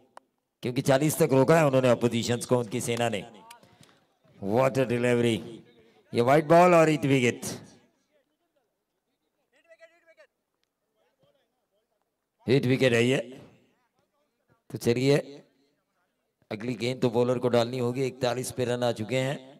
क्योंकि 40 तक रोका है उन्होंने अपोजिशंस को, उनकी सेना ने। व्हाट अ डिलीवरी, ये वाइट बॉल और हिट विकेट। हिट विकेट है ये। तो चलिए अगली गेंद तो बॉलर को डालनी होगी। 41 पे रन आ चुके हैं।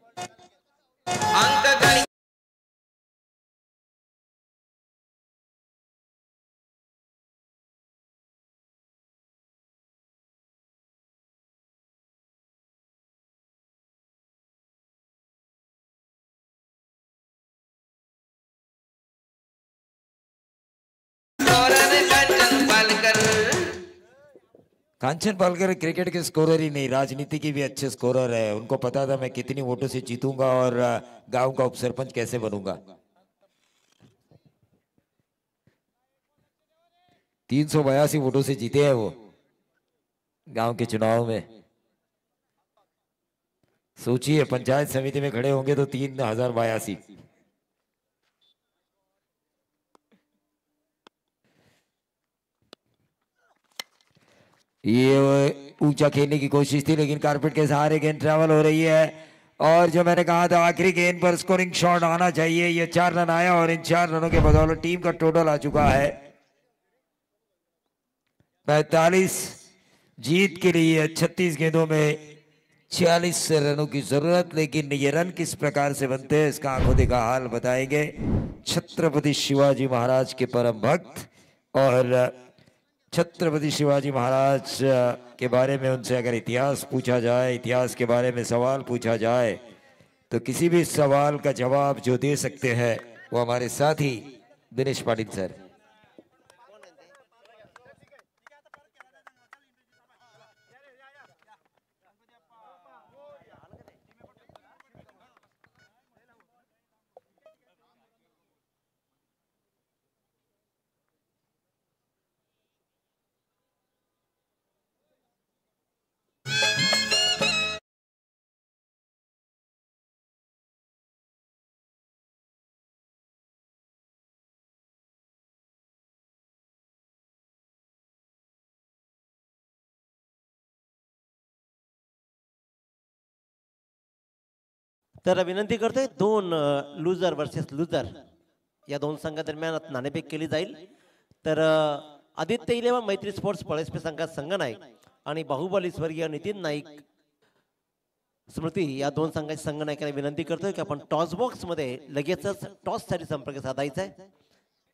कांचन पालकर क्रिकेट के स्कोरर ही नहीं, राजनीति की भी अच्छे स्कोरर है। उनको पता था मैं कितनी वोटों से जीतूंगा और गांव का उपसरपंच कैसे बनूंगा। 382 वोटों से जीते हैं वो गांव के चुनाव में। सोचिए पंचायत समिति में खड़े होंगे तो 3082। ये ऊंचा खेलने की कोशिश थी, लेकिन कारपेट के सहारे गेंद ट्रैवल हो रही है। और जो मैंने कहा था आखिरी गेंद पर स्कोरिंग शॉट आना चाहिए, ये 4 रन आया और इन 4 रनों के बदौलत टीम का टोटल आ चुका है 45। जीत के लिए 36 गेंदों में 46 रनों की जरूरत। लेकिन ये रन किस प्रकार से बनते हैं इसका आंखों देखा हाल बताएंगे छत्रपति शिवाजी महाराज के परम भक्त और छत्रपति शिवाजी महाराज के बारे में उनसे अगर इतिहास पूछा जाए, इतिहास के बारे में सवाल पूछा जाए, तो किसी भी सवाल का जवाब जो दे सकते हैं वो हमारे साथी दिनेश पाटिल सर। तर विनंती करतोय दोन लुजर वर्सेस लुजर या दोन संघादरम्यान नाणेफेक केली जाईल. तर आदित्य इलेव्हन मैत्री स्पोर्ट्स पळसपे संघात संघनायक आणि बाहुबली स्वर्गीय नितीन नाईक स्मृती या दोन संघाच्या संघनायकांना विनंती करतोय की आपण टॉस बॉक्स मध्ये लगेचच टॉस साठी संपर्क साधायचा आहे.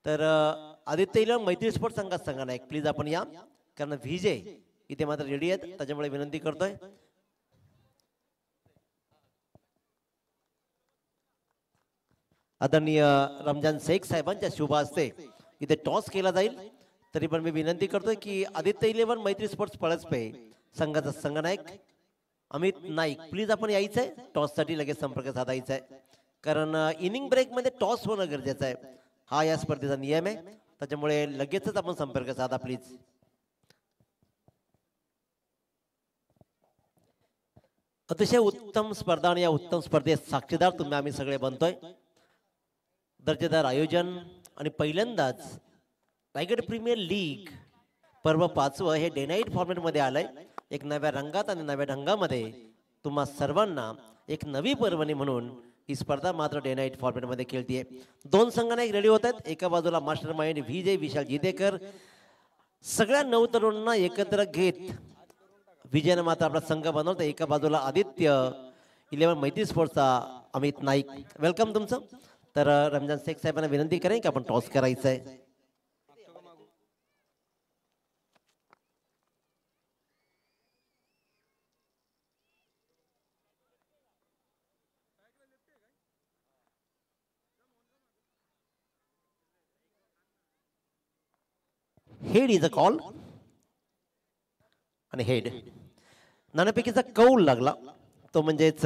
तर आदित्य इलेव्हन मैत्री स्पोर्ट्स संघात संघनायक प्लीज आपण या, कारण व्हीजे इथे मात्र रेडी आहेत, त्याच्यामुळे विनंती करतोय. आदरणीय रमजान शेख साहेबांच्या शुभ हस्ते इथे टॉस केला जाईल. तरी पण मी विनंती करतोय की आदित्य इलेव्हन मैत्री स्पोर्ट्स पळसपे संघाचा संघनायक अमित नाईक प्लीज आपण यायचंय, टॉस साठी लगेच संपर्क साधायचा आहे. कारण इनिंग ब्रेक मध्ये टॉस होणं गरजेचं आहे, हा या स्पर्धेचा नियम आहे. त्याच्यामुळे लगेचच आपण संपर्क साधा प्लीज. अतिशय उत्तम स्पर्धा आणि या उत्तम स्पर्धेत साक्षीदार तुम्ही आम्ही सगळे बनतोय. दर्जेदार आयोजन आणि पहिल्यांदाच रायगड प्रीमियर लीग पर्व 5वं हे डे नाईट फॉर्मॅट मध्ये आलंय. एक नव्या रंगात आणि नव्या ढंगामध्ये तुम्हा सर्वांना एक नवी पर्वणी म्हणून ही स्पर्धा मात्र डे नाईट फॉर्मॅट मध्ये खेळतीये. दोन संघाने रेडी होत आहेत. एका बाजूला मास्टर माइंड व्हीजे विशाल जितेकर, सगळ्या 9 तरुणांना एकत्र घेत विजयानं मात्र आपला संघ बनवतो. एका बाजूला आदित्य इलेव्हन मैत्री स्पोर्ट्सचा अमित नाईक, वेलकम तुमचं. तर रमजान शेख साहेबांना विनंती करेन की आपण टॉस करायचं आहे. हेड इज अ कॉल आणि हेड नाणेफेकीचा कौल लागला तो म्हणजेच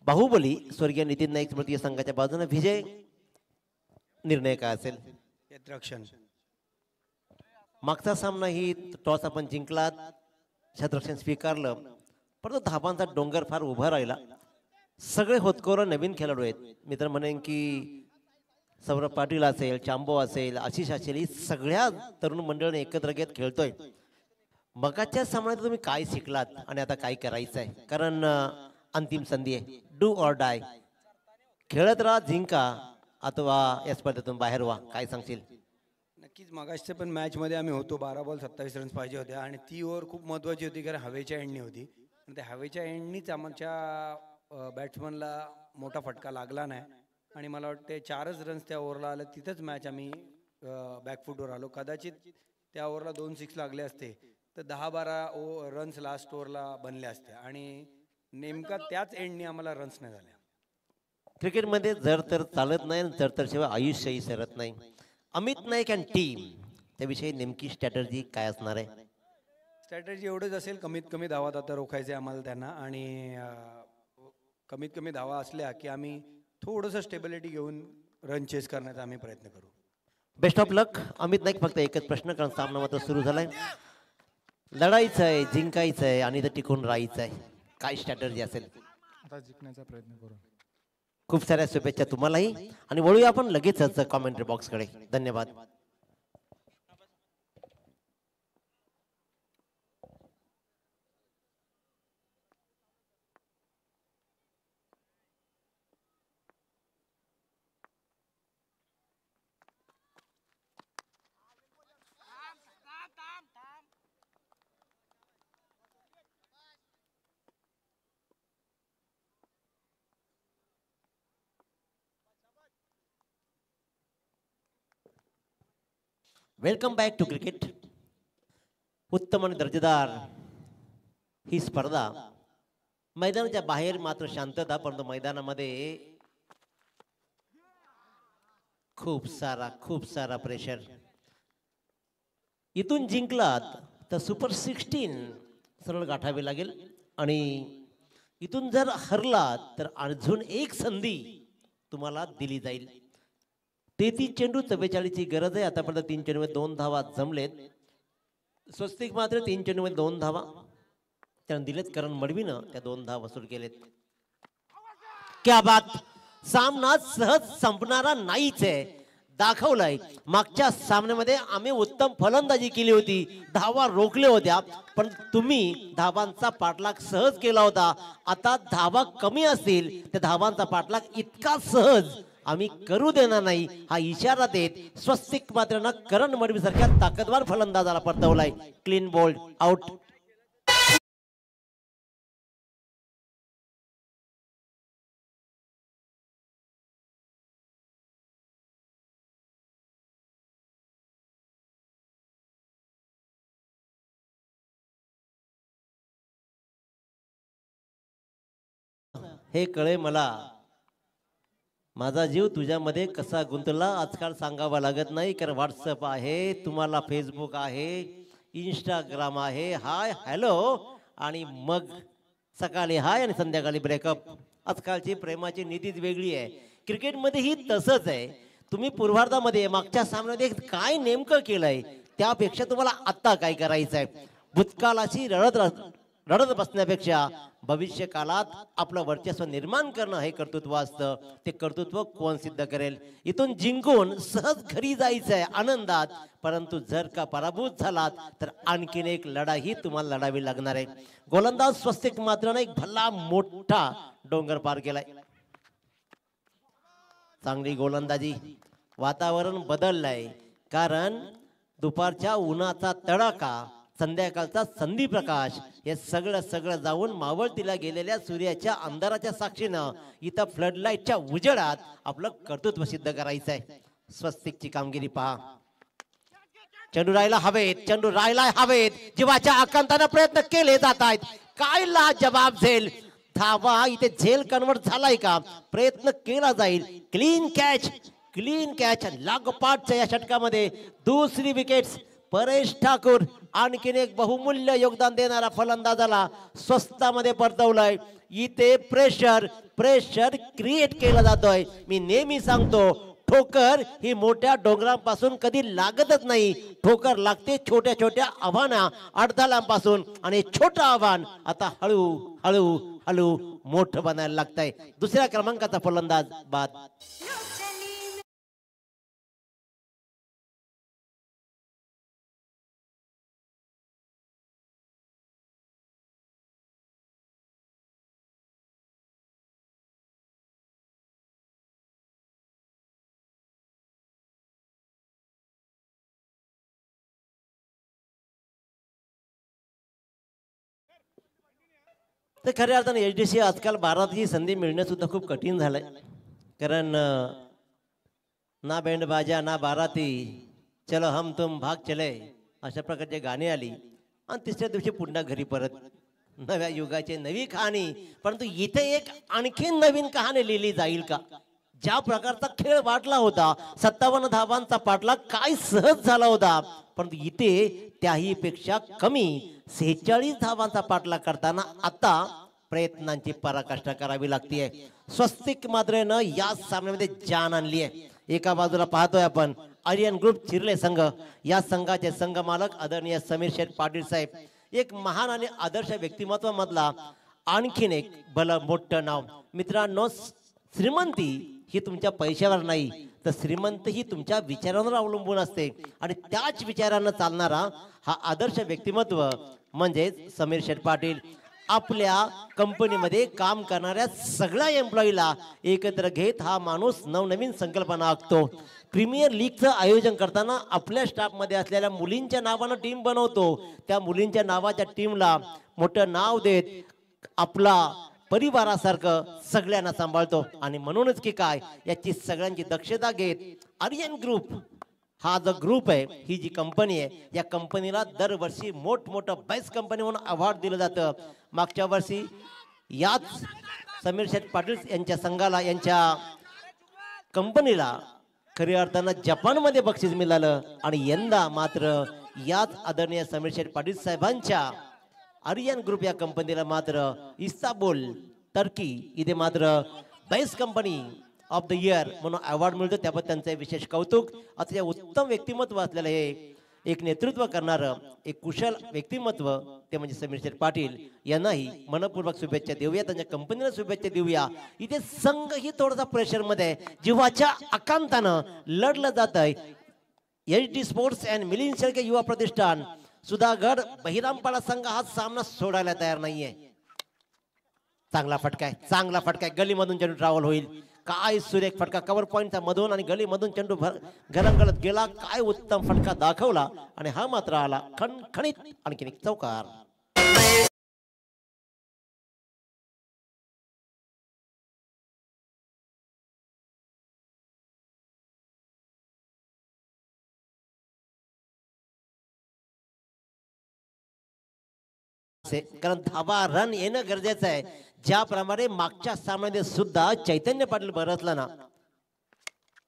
बाहुबली स्वर्गीय नितीन नाईक स्मृती संघाच्या बाजूने विजय. निर्णय काय असेल? क्षेत्ररक्षण. मागचा सामना ही टॉस आपण जिंकलात, क्षेत्ररक्षण स्वीकारलं, परंतु धाबांचा डोंगर फार उभा राहिला. सगळे होतकरू नवीन खेळाडू आहेत. मी तर म्हणेन की सौरभ पाटील असेल, चांबो असेल, आशिष असेल, ही सगळ्या तरुण मंडळाने एकत्र घेत खेळतोय. मगाच्या सामन्यात तुम्ही काय शिकलात आणि आता काय करायचं आहे? कारण अंतिम संधी आहे, डू ऑर डाय. खेळत राहा, जिंका अथवा या स्पर्धेतून बाहेर व्हा. काय सांगशील? नक्कीच मगाशच्या पण मॅच मध्ये आम्ही होतो, 12 बॉल 27 रन्स पाहिजे होते आणि ती ओव्हर खूप महत्वाची होती कारण हवेच्या एंडनी होती. आणि त्या हवेच्या एंडनीच आमच्या बॅट्समनला मोठा फटका लागला नाही आणि मला वाटते 4च रन्स त्या ओव्हरला आले. तिथंच मॅच आम्ही बॅकफुटवर आलो. कदाचित त्या ओव्हरला 2 6 लागले असते तर 10-12 रन्स लास्ट ओव्हरला बनले असते आणि नेमका त्याच एंडनी आम्हाला रन्स नाही झाले. क्रिकेटमध्ये जर तर चालत नाही, जर तर शिवाय आयुष्यही सरत नाही. अमित नाईक अँड टीम त्याविषयी नेमकी स्ट्रॅटर्जी काय असणार आहे? स्ट्रॅटर्जी एवढंच असेल, कमीत कमी धावात आता रोखायचे आम्हाला त्यांना आणि कमीत कमी धावा असल्या की आम्ही थोडंसं स्टेबिलिटी घेऊन रन चेस करण्याचा आम्ही प्रयत्न करू. Best of luck Amit Naik. फक्त एकच प्रश्न, कारण सामना मात्र सुरू झालाय. लढायचं आहे, जिंकायचं आहे आणि इथं टिकून राहायचं आहे. काय स्ट्रॅटर्जी असेल? आता जिंकण्याचा प्रयत्न करू. खूप साऱ्या शुभेच्छा तुम्हालाही आणि वळूया आपण लगेचच कॉमेंट्री बॉक्स कडे. धन्यवाद. Welcome back to cricket. उत्तम आणि दर्जेदार ही स्पर्धा मैदानाच्या बाहेर मात्र शांतता, परंतु मैदानामध्ये खूप सारा प्रेशर. इथून जिंकलात तर सुपर 16 सरळ गाठावी लागेल आणि इथून जर हरलात तर अजून एक संधी तुम्हाला दिली जाईल. 33 चेंडू 44ची गरज आहे. आतापर्यंत 3 चेंडूमध्ये 2 धावा जमलेत. स्वस्तिक मात्र 3 चेंडूमध्ये 2 धावा त्यानं दिलेत. करण मडवीनं त्या 2 धावा वसूल केलेत. क्या बात. सामना सहज संपणारा नाहीच आहे. दाखवलाय मागच्या सामन्यामध्ये आम्ही उत्तम फलंदाजी केली होती, धावा रोखल्या होत्या, पण तुम्ही धावांचा पाठलाग सहज केला होता. आता धावा कमी असतील त्या धावांचा पाठलाग इतका सहज आम्ही करू देणार नाही हा इशारा देत स्वस्तिक मात्र करण मडवी सारख्या ताकदवार फलंदाजाला परतवलाय. Clean bowled out. हे कळे मला, माझा जीव तुझ्यामध्ये कसा गुंतला आजकाल सांगावा लागत नाही, कारण व्हॉट्सअप आहे, तुम्हाला फेसबुक आहे, इंस्टाग्राम आहे. हाय हॅलो आणि मग सकाळी हाय आणि संध्याकाळी ब्रेकअप. आजकालची प्रेमाची नीतीच वेगळी आहे. क्रिकेटमध्येही तसंच आहे. तुम्ही पूर्वार्धामध्ये मागच्या सामन्यामध्ये काय नेमकं केलंय त्यापेक्षा तुम्हाला आत्ता काय करायचं आहे. भूतकाळाची रडत बसण्यापेक्षा भविष्य काळात आपलं वर्चस्व निर्माण करणं हे कर्तृत्व असतं. ते कर्तृत्व कोण सिद्ध करेल. इथून जिंकून सहज घरी जायचं आहे आनंदात, परंतु जर का पराभूत झालात तर आणखीन एक लढाई तुम्हाला लढावी लागणार आहे. गोलंदाज स्वस्तिक मात्र एक भला मोठा डोंगर पार केलाय. चांगली गोलंदाजी. वातावरण बदललंय, कारण दुपारच्या उन्हाचा तडाखा, संध्याकाळचा संधी प्रकाश हे सगळं जाऊन मावळतीला गेलेल्या सूर्याच्या अंधाराच्या साक्षीनं इथं फ्लडलाईटच्या उजेडात आपलं कर्तृत्व सिद्ध करायचंय. स्वस्तिकची कामगिरी पहा. चेंडू राहिला हवेत, जीवाच्या आकांताने प्रयत्न केले जात आहेत. काय लाजवाब झेल. धावा इथे झेल कन्वर्ट झालाय का, प्रयत्न केला जाईल. क्लीन कॅच लागोपाठच्या या षटकामध्ये दुसरी विकेट. परेश ठाकूर आणखीन एक बहुमूल्य योगदान देणारा फलंदाजाला स्वस्तामध्ये परतवलाय. इथे प्रेशर क्रिएट केला जातोय. मी नेहमी सांगतो, ठोकर ही मोठ्या डोंगरांपासून कधी लागतच नाही. ठोकर लागते छोट्या छोट्या आव्हाना अडथळ्यांपासून, आणि छोटं आव्हान आता हळू मोठं बनायला लागतंय. दुसऱ्या क्रमांकाचा फलंदाज बाद. तर खऱ्या अर्थाने HDC आजकाल भारताची संधी मिळणं सुद्धा खूप कठीण झालंय. कारण ना बँड बाजा ना बाराती, चलो हम तुम भाग चले, अशा प्रकारची गाणी आली आणि तिसऱ्या दिवशी पुन्हा घरी परत. नव्या युगाची नवी कहाणी. परंतु इथे एक आणखीन नवीन कहाणी लिहिली जाईल का. ज्या प्रकारचा खेळ वाटला होता, 57 धावांचा पाठलाग काय सहज झाला होता, परंतु इथे त्याही पेक्षा कमी 46 धावांचा पाठलाग करताना आता प्रयत्नांची पराकाष्ठा करावी लागतीये. स्वस्तिक मात्रेनं या सामन्यामध्ये जान आणली आहे. एका बाजूला पाहतोय आपण आर्यन ग्रुप चिरले संघ. या संघाचे संघ मालक आदरणीय समीर शेठ पाटील साहेब. एक महान आणि आदर्श व्यक्तिमत्व मधला आणखीन एक भलं मोठं नाव. मित्रांनो, श्रीमंती ही तुमच्या पैशावर नाही, तर श्रीमंत ही तुमच्या विचारांवर अवलंबून असते. आणि त्याच विचारांना चालणारा हा आदर्श व्यक्तिमत्व म्हणजे समीर शेठ पाटील. आपल्या कंपनीमध्ये काम करणाऱ्या सगळ्या एम्प्लॉईला एकत्र घेत हा माणूस नवनवीन संकल्पना आखतो. प्रीमियर लीगचं आयोजन करताना आपल्या स्टाफमध्ये असलेल्या मुलींच्या नावानं टीम बनवतो. त्या मुलींच्या नावाच्या टीमला मोठं नाव देत आपला परिवारासारखं सगळ्यांना सांभाळतो. आणि म्हणूनच की काय, याची सगळ्यांची दक्षता घेत आर्यन ग्रुप हा जो ग्रुप आहे, ही जी कंपनी आहे, या कंपनीला दरवर्षी मोठमोठं बेस्ट कंपनी म्हणून अवॉर्ड दिलं जातं. मागच्या वर्षी याच समीर शेठ पाटील यांच्या संघाला, यांच्या कंपनीला खऱ्या अर्थानं जपानमध्ये बक्षीस मिळालं. आणि यंदा मात्र याच आदरणीय समीर शेठ पाटील साहेबांच्या आर्यन ग्रुप या कंपनीला मात्र इस्तांबुल टर्की इथे मात्र best company of the year म्हणून अवॉर्ड मिळतो. त्याबद्दल त्यांचं विशेष कौतुक. अतिशय उत्तम व्यक्तिमत्व असलेलं हे एक नेतृत्व करणारं एक कुशल व्यक्तिमत्व ते म्हणजे समीर शेठ पाटील यांनाही मनपूर्वक शुभेच्छा देऊया, त्यांच्या कंपनीला शुभेच्छा देऊया. इथे संघ ही थोडासा प्रेशरमध्ये जीवाच्या आकांतानं लढलं जात आहे. HD. Sports and Milind Shelke युवा प्रतिष्ठान सुधागड बहिरामपाडा संघ हा सामना सोडायला तयार नाहीये. चांगला फटका आहे, चांगला फटका आहे. गलीमधून चेंडू ट्रॅव्हल होईल. काय सुरेख फटका कव्हर पॉईंटचा मधून आणि गलीमधून चेंडू घरंगळत गेला. काय उत्तम फटका दाखवला आणि हा मात्र आला खणखणीत आणखीन एक चौकार. कारण धाबा रन येणं गरजेचं आहे. ज्याप्रमाणे मागच्या सामन्यामध्ये सुद्धा चैतन्य पाटील बरसला ना,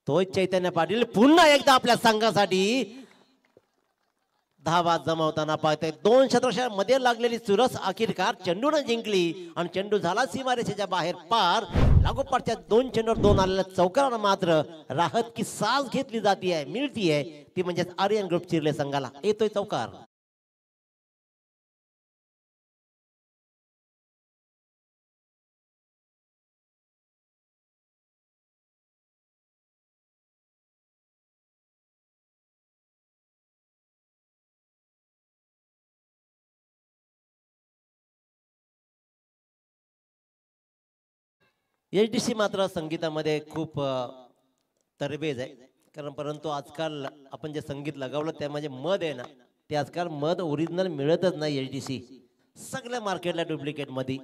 तो चैतन्य पाटील पुन्हा एकदा आपल्या संघासाठी धावा जमावताना पाहतोय. 2 षटकांच्या मध्ये लागलेली चुरस अखेरकार चेंडूने जिंकली आणि चेंडू झाला सीमारेषेच्या बाहेर पार. लागोपाठच्या 2 चेंडूवर 2 आलेल्या चौकारानं मात्र राहत की साज घेतली जाते मिळतीये, ती म्हणजे आर्यन ग्रुप चिरले संघाला. येतोय चौकार. एच.डी.सी. मात्र संगीतामध्ये खूप तरबेज आहे. कारण परंतु आजकाल आपण जे संगीत लगावलं त्यामध्ये मध आहे ना, ते आजकाल मध ओरिजिनल मिळतच नाही. एच.डी.सी. सगळ्या मार्केटला डुप्लिकेट मध्ये.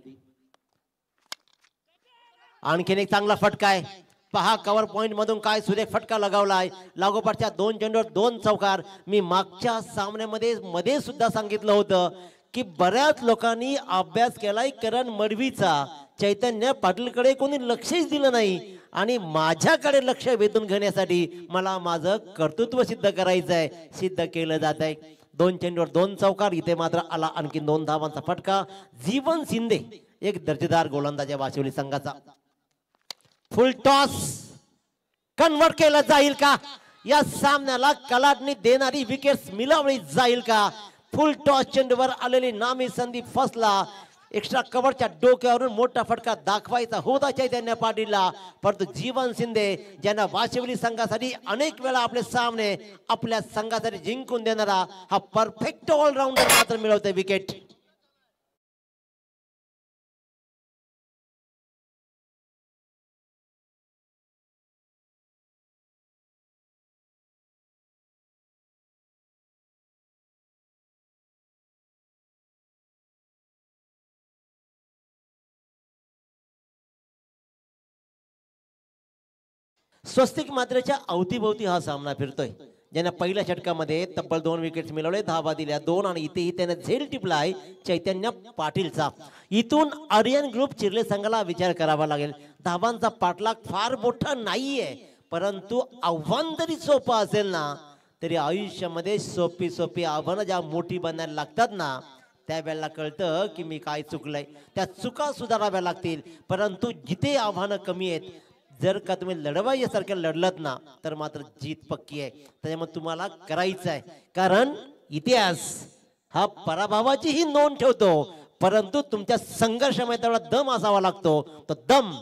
आणखीन एक चांगला फटका आहे. पहा कव्हर पॉइंट मधून काय सुरेख फटका लगावलाय. लागोपाठच्या 2 चेंडूवर 2 चौकार. मी मागच्या सामन्यामध्ये सुद्धा सांगितलं होतं की बऱ्याच लोकांनी अभ्यास केलाय करण मडवीचा. चैतन्य पाटीलकडे कोणी लक्षच दिलं नाही आणि माझ्याकडे लक्ष वेधून घेण्यासाठी मला माझं कर्तृत्व सिद्ध करायचं आहे. सिद्ध केलं जात आहे. 2 चेंडूवर 2 चौकार. इथे मात्र आला आणखी 2 धावांचा फटका. जीवन शिंदे एक दर्जेदार गोलंदाज वाशिवली संघाचा. फुल टॉस कन्वर्ट केलं जाईल का? या सामन्याला कलाटणी देणारी विकेट मिळवली जाईल का? फुल टॉस चेंडूवर आलेली नामी संधी फसला. एक्स्ट्रा कव्हरच्या डोक्यावरून मोठा फटका दाखवायचा होता चैतन्य पाटीलला, परंतु जीवन शिंदे ज्यांना वाशिवली संघासाठी अनेक वेळा आपले सामने आपल्या संघासाठी जिंकून देणारा हा परफेक्ट ऑलराऊंडर मात्र मिळवते विकेट. स्वस्तिक मात्रेच्या अवतीभोवती हा सामना फिरतोय. ज्याने पहिल्या षटकामध्ये तब्बल 2 विकेट्स मिळवले, धावा दिल्या 2 आणि इथेही त्याने झेल टिपलाय चैतन्य पाटीलचा. इथून आर्यन ग्रुप चिरले संघाला विचार करावा लागेल. धावांचा पाठलाग फार मोठा नाहीये, परंतु आव्हान जरी सोपं असेल ना तरी आयुष्यामध्ये सोपी आव्हानं ज्या मोठी बनायला लागतात ना त्यावेळेला कळतं की मी काय चुकलंय. त्या चुका सुधाराव्या लागतील. परंतु जिथे आव्हानं कमी आहेत, जर का तुम्ही लढवायसारख्या लढलात ना तर मात्र जीत पक्की आहे. त्याच्यामुळे तुम्हाला करायचं आहे. कारण इतिहास हा पराभवाची ही नोंद ठेवतो, परंतु तुमच्या संघर्षामध्ये तेवढा दम असावा लागतो. तो दम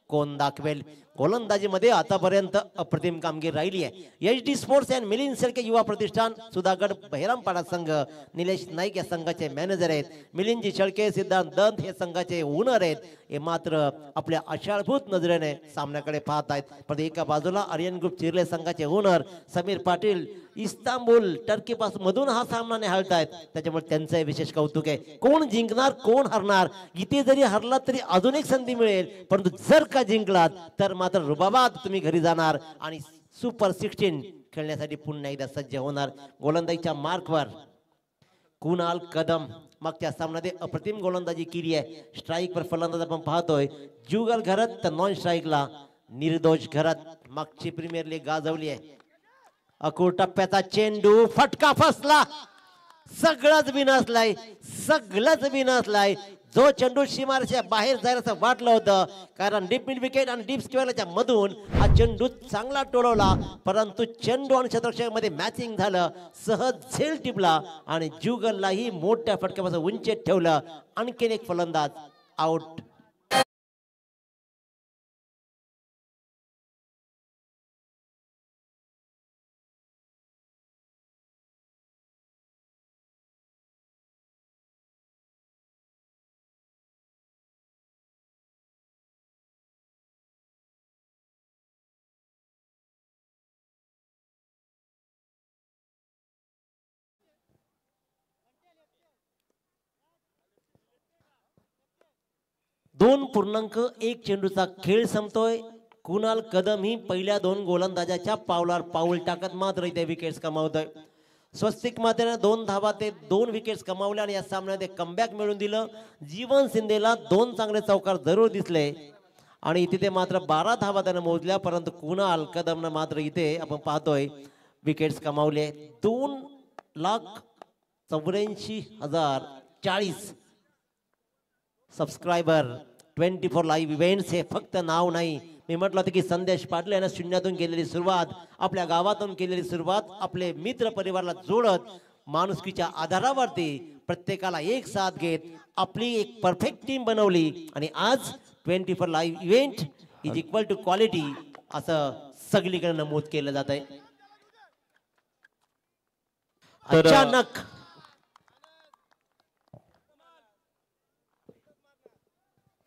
कोण दाखवेल? गोलंदाजीमध्ये आतापर्यंत अप्रतिम कामगिरी राहिली आहे. HD. Sports and Milind Shelke युवा प्रतिष्ठान सुधागड बहिरामपाडा संघ, निलेश नाईक या संघाचे मॅनेजर आहेत. मिलिंदजी शेळके, सिद्धांत दंत हे संघाचे ओनर आहेत. हे मात्र आपल्या आशाळभूत नजरेने सामन्याकडे पाहत आहेत. पण एका बाजूला आर्यन ग्रुप चिरले संघाचे owner Sameer Patil Istanbul Turkey पासून मधून हा सामना निहाळतायत. त्याच्यामुळे त्यांचं विशेष कौतुक आहे. कोण जिंकणार कोण हरणार, इथे जरी हरलात तरी अजून एक संधी मिळेल, परंतु जर का जिंकलात तर मात्र रुबाबात तुम्ही घरी जाणार आणि सुपर 16 खेळण्यासाठी पुन्हा एकदा सज्ज होणार. गोलंदाजीच्या मार्कवर कुणाल कदम. मागच्या सामन्यात अप्रतिम गोलंदाजी केली आहे. स्ट्राईकवर फलंदाज आपण पाहतोय जुगल घरत, तर नॉन स्ट्राईकला निर्दोष घरत. मागची प्रीमियर लीग गाजवली आहे. अकुर टप्प्याचा चेंडू फटका फसला. सगळंच बिनसलाय, सगळंच बिनसलाय. जो चेंडू सीमारेषेच्या बाहेर जायला असं वाटलं होतं, कारण डीप मिड विकेट आणि डीप स्क्वेअरच्या मधून हा चेंडू चांगला टोलवला, परंतु चेंडू आणि क्षेत्ररक्षकामध्ये मॅचिंग झालं. सहज झेल टिपला आणि जुगललाही मोठ्या फटक्यापासून उंचीत ठेवलं. आणखीन एक फलंदाज आउट. दोन पूर्णांक एक चेंडूचा खेळ संपतोय. कुणाल कदम ही पहिल्या दोन गोलंदाजाच्या पावलावर पाऊल टाकत मात्र इथे विकेट्स कमावतोय. स्वस्तिक मातेने 2 धावा ते 2 विकेट्स कमावल्या आणि या सामन्यात एक कमबॅक मिळवून दिलं. जीवन शिंदेला 2 चांगले चौकार जरूर दिसले आणि तिथे मात्र 12 धावा त्यानं मोजल्या, परंतु कुणाल कदमनं मात्र इथे आपण पाहतोय विकेट्स कमावले. 2,84,040 सबस्क्रायबर. 24 लाईव्ह इव्हेंट्स हे फक्त नाव नाही. मी म्हटलं होतं की संदेश पाटील यांना शून्यातून केलेली सुरुवात, आपल्या गावातून केलेली सुरुवात, आपले मित्र परिवाराला जोडत माणुसकीच्या आधारावरती प्रत्येकाला एक साथ घेत आपली एक परफेक्ट टीम बनवली आणि आज 24 live event is equal to quality असं सगळीकडे नमूद केलं जात आहे. अचानक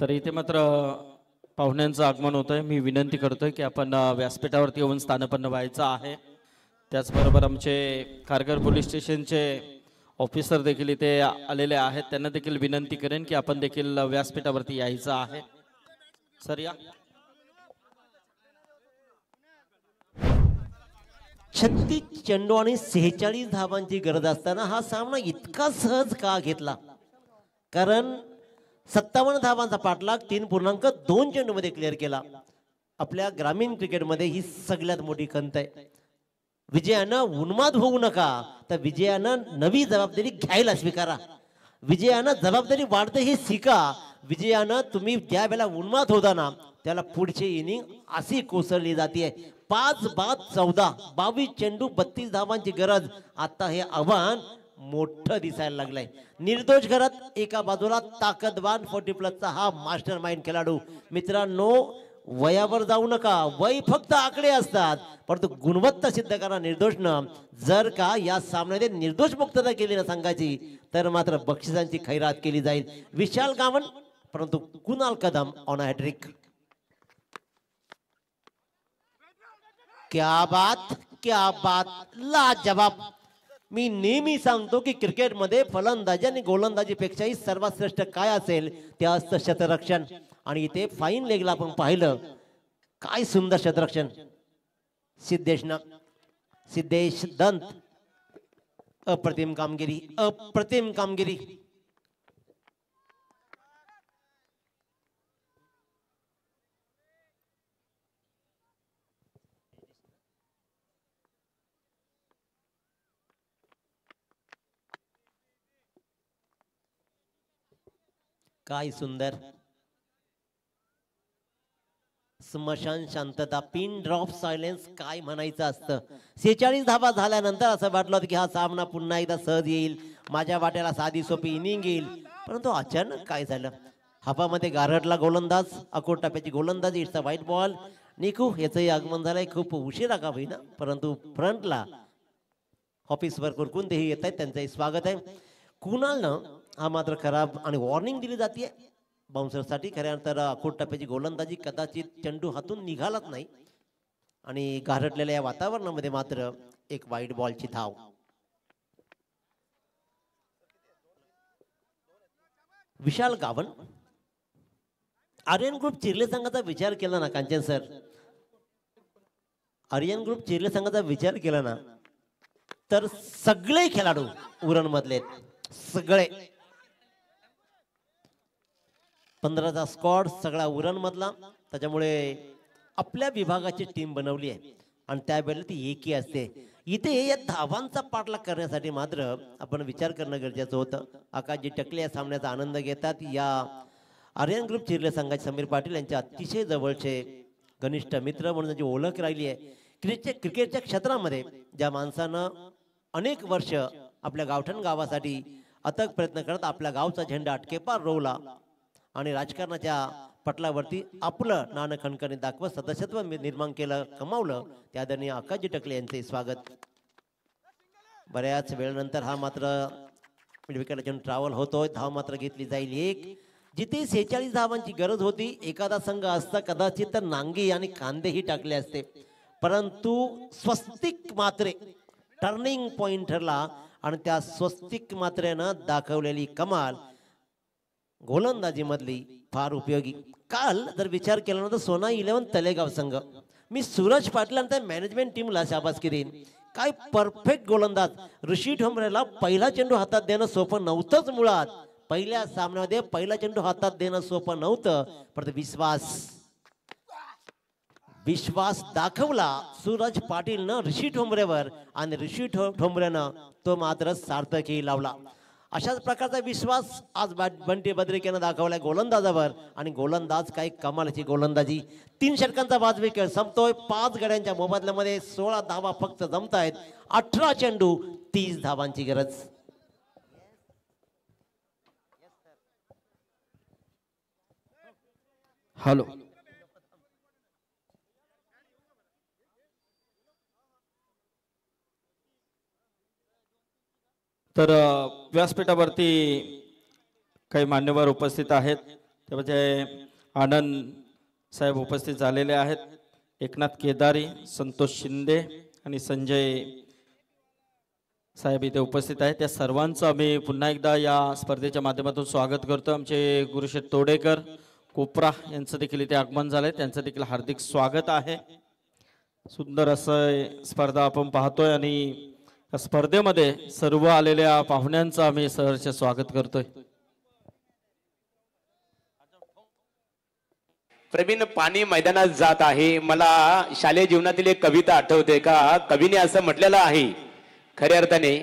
तर इथे मात्र पाहुण्यांचं आगमन होतंय. मी विनंती करतोय की आपण व्यासपीठावरती येऊन स्थानपन्न व्हायचं आहे. त्याचबरोबर आमचे खारघर पोलीस स्टेशनचे ऑफिसर देखील इथे आलेले आहेत. त्यांना देखील विनंती करेन की आपण देखील व्यासपीठावरती यायचं आहे. सर या. 36 चेंडू आणि 46 धावांची गरज असताना हा सामना इतका सहज का घेतला? कारण 57 धावांचा पाठलाग 3.2 चेंडूमध्ये क्लिअर केला. आपल्या ग्रामीण क्रिकेटमध्ये ही सगळ्यात मोठी खंत आहे. विजयानं उन्माद होऊ नका, तर विजयानं नवी जबाबदारी घ्यायला स्वीकारा. विजयानं जबाबदारी वाढते हे शिका. विजयानं तुम्ही ज्या वेळेला उन्माद होता ना, त्याला पुढची इनिंग अशी कोसळली जाते. 5 बाद 14, 22 चेंडू 32 धावांची गरज. आता हे आव्हान मोठं दिसायला लागलंय. निर्दोष घरात एका बाजूला ताकदवान 40+ हा मास्टर माइंड खेळाडू. मित्रांनो, वयावर जाऊ नका, वय फक्त आकडे असतात, परंतु गुणवत्ता सिद्ध करा निर्दोषनं. जर का या सामन्यात निर्दोष मुक्तता केली ना संघाची, तर मात्र बक्षिसांची खैरात केली जाईल. विशाल गावण, परंतु कुणाल कदम ऑन अ हॅट्रिक. क्या बात, क्या बात, लाजवाब. मी नेहमी सांगतो की क्रिकेटमध्ये फलंदाजी आणि गोलंदाजीपेक्षाही सर्वात श्रेष्ठ काय असेल ते असतं क्षेत्ररक्षण. आणि इथे फाईन लेगला आपण पाहिलं, काय सुंदर क्षेत्ररक्षण सिद्धेश दंत. अप्रतिम कामगिरी, अप्रतिम कामगिरी. काय सुंदर स्मशान शांतता, पिन ड्रॉप सायलेन्स काय म्हणायचं असतं. 46 धावा झाल्यानंतर असं वाटलं होतं की हा सामना पुन्हा एकदा सहज येईल, माझ्या वाट्याला साधी सोपी इनिंग येईल, परंतु अचानक काय झालं. हापामध्ये गारटला गोलंदाज, अकोट टप्प्याची गोलंदाजी, इट्स अ व्हाईट बॉल. निकू याचंही आगमन झालंय, खूप उशिरा का होईना, परंतु फ्रंटला ऑफिसवर कुरकुंदेही येत आहेत, त्यांचंही स्वागत आहे. कुणालनं हा मात्र खराब आणि वॉर्निंग दिली जाते बाउन्सरसाठी. खऱ्यानंतर अकोट टप्प्याची गोलंदाजी, कदाचित चेंडू हातून निघालाच नाही आणि गारटलेल्या या वातावरणामध्ये मात्र एक वाईट बॉलची धाव. विशाल गावन. आर्यन ग्रुप चिरले संघाचा विचार केला ना कांचन सर, आर्यन ग्रुप चिरले संघाचा विचार केला ना तर सगळे खेळाडू उरण मधले सगळे 15चा स्क्वॉड सगळा उरण मधला त्याच्यामुळे आपल्या विभागाची टीम बनवली आहे आणि त्यावेळेला ती एकी असते. इथे या धावांचा पाठलाग करण्यासाठी मात्र आपण विचार करणं गरजेचं होतं. आकाशजी टकले या सामन्याचा आनंद घेतात. या आर्यन ग्रुप चिरले संघाचे समीर पाटील यांचे अतिशय जवळचे घनिष्ठ मित्र म्हणून त्यांची ओळख राहिली आहे. क्रिकेटच्या क्षेत्रामध्ये ज्या माणसानं अनेक वर्ष आपल्या गावठण गावासाठी अथक प्रयत्न करत आपल्या गावचा झेंडा अटकेपार रोवला आणि राजकारणाच्या पटलावरती आपलं नाणं खणखणीत दाखवत सदस्यत्व निर्माण केलं कमावलं त्या आदरणीय आकाशजी टकले यांचे स्वागत. बऱ्याच वेळेनंतर हा मात्र विकेटला ट्रॅव्हल होतोय. धाव मात्र घेतली जाईल एक. जिथे 46 धावांची गरज होती एखादा संघ असता कदाचित तर नांगी आणि कांदेही टाकले असते परंतु स्वस्तिक मात्रे टर्निंग पॉइंट ठरला आणि त्या स्वस्तिक मात्रेनं दाखवलेली कमाल गोलंदाजी मधली फार उपयोगी. काल जर विचार केला ना तर सोना 11 तलेगाव संघ मी सूरज पाटील आणि त्या मॅनेजमेंट टीमला शाबासकी देईन. काय परफेक्ट गोलंदाज. ऋषी ठोंबरेला पहिला चेंडू हातात देणं सोपं नव्हतंच. मुळात पहिल्या सामन्यामध्ये पहिला चेंडू हातात देणं सोपं नव्हतं पण विश्वास दाखवला सूरज पाटीलनं ऋषी ठोंबरेवर आणि ऋषी ठोंबरेनं तो मात्र सार्थकही लावला. अशाच प्रकारचा विश्वास आज बंटी बद्रिकेनं दाखवलाय गोलंदाजावर आणि गोलंदाज काही कमालाची गोलंदाजी. 3 षटकांचा वाजवी खेळ संपतोय. 5 गड्यांच्या मोबदल्यामध्ये 16 धावा फक्त जमतायत. 18 चेंडू 30 धावांची गरज. हॅलो तर व्यासपीठावरती काही मान्यवर उपस्थित आहेत. त्यामध्ये आनंद साहेब उपस्थित झालेले आहेत. एकनाथ केदारी, संतोष शिंदे आणि संजय साहेब इथे उपस्थित आहेत. त्या सर्वांचं आम्ही पुन्हा एकदा या स्पर्धेच्या माध्यमातून स्वागत करतो. आमचे गुरुशेठ तोडेकर कोपरा यांचं देखील इथे आगमन झालंय. त्यांचं देखील हार्दिक स्वागत आहे. सुंदर असं स्पर्धा आपण पाहतोय आणि स्पर्धेमध्ये सर्व आलेल्या पाहुण्यांचं आम्ही सहर्ष स्वागत करतोय. प्रवीण पाणी मैदानात जात आहे. मला शालेय जीवनातील एक कविता आठवते का कवीने असं म्हटलेलं आहे खऱ्या अर्थाने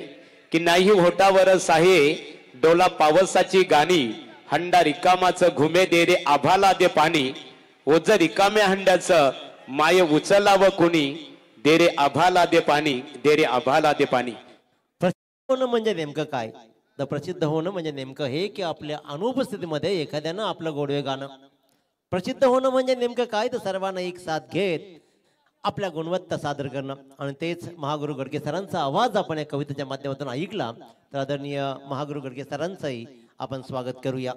की नाही होटावरच आहे डोला पावसाची गाणी हंडा रिकामाच घुमे दे रे आभाला दे पाणी ओझ रिकाम्या हंड्याचं माय उचलावं कोणी दे रे आभाला दे पाणी दे रे आभाला दे पाणी. प्रसिद्ध होणं म्हणजे नेमकं काय तर प्रसिद्ध होणं म्हणजे नेमकं हे की आपल्या अनुपस्थितीमध्ये एखाद्यानं आपलं गोडवे गाणं. प्रसिद्ध होणं म्हणजे नेमकं काय तर सर्वांना एक साथ घेत आपल्या गुणवत्ता सादर करणं आणि तेच महागुरु गडके सरांचा आवाज आपण या कवितेच्या माध्यमातून ऐकला तर आदरणीय महागुरु गडके सरांचंही आपण स्वागत करूया.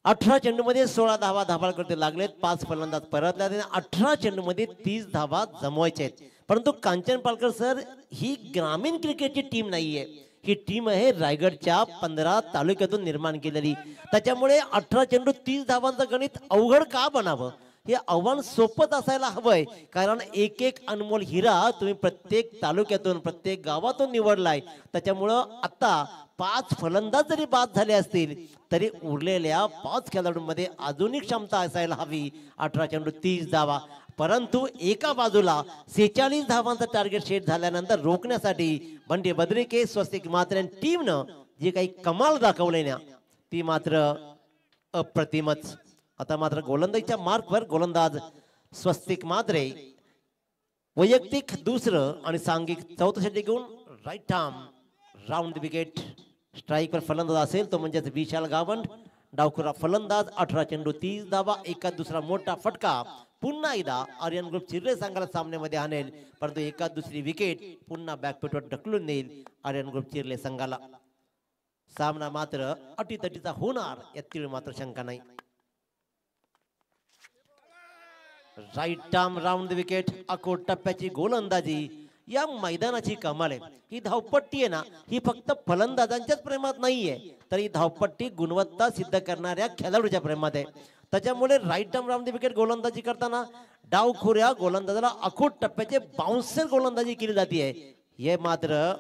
18 चेंडूमध्ये 16 धावा धाबाळकरते लागलेत. 5 फलंदाज परतल्या. 18 चेंडूमध्ये 30 धावा जमवायच्या आहेत. परंतु कांचन पालकर सर ही ग्रामीण क्रिकेटची टीम नाहीये. ही टीम आहे रायगडच्या 15 तालुक्यातून निर्माण केलेली. त्याच्यामुळे 18 चेंडू 30 धावांचं गणित अवघड का बनावं. हे आव्हान सोपंच असायला हवंय कारण एक एक अनमोल हिरा तुम्ही प्रत्येक तालुक्यातून प्रत्येक गावातून निवडलाय. त्याच्यामुळं आता 5 फलंदाज जरी बाद झाले असतील तरी उरलेल्या 5 खेळाडूंमध्ये अजूनही क्षमता असायला हवी. 18 चेंडू 30 धावा. परंतु एका बाजूला 46 धावांचा टार्गेट सेट झाल्यानंतर रोखण्यासाठी बंटी बद्रिके स्वस्तिक मात्र टीमनं जी काही कमाल दाखवली ना ती मात्र अप्रतिमच. आता मात्र गोलंदाजीच्या मार्कवर गोलंदाज स्वस्तिक मात्रे वैयक्तिक दुसरं आणि सांघिक 4थं षटक घेऊन right arm round the wicket. स्ट्राईकवर फलंदाज असेल तो म्हणजे विशाल गावंड. डावखुरा फलंदाज. 18 चेंडू 30 धावा. एका दुसरा मोठा फटका पुन्हा एकदा आर्यन ग्रुप चिरले संघाला सामन्यामध्ये आणेल परंतु एका दुसरी विकेट पुन्हा बॅकफुटवर ढकलून देईल आर्यन ग्रुप चिरले संघाला. सामना मात्र अटीतटीचा होणार यातील मात्र शंका नाही. Right arm round the wicket. अकोट टप्प्याची गोलंदाजी या मैदानाची कमाल आहे. ही धावपट्टी आहे ना, ही फक्त फलंदाजांच्याच प्रेमात नाहीये, तर ही धावपट्टी गुणवत्ता सिद्ध करणाऱ्या खेळाडूच्या प्रेमात आहे. त्याच्यामुळे right arm round the wicket गोलंदाजी करताना डावखोऱ्या गोलंदाजाला अखूट टप्प्याचे बाउन्सर गोलंदाजी केली जाते. हे मात्र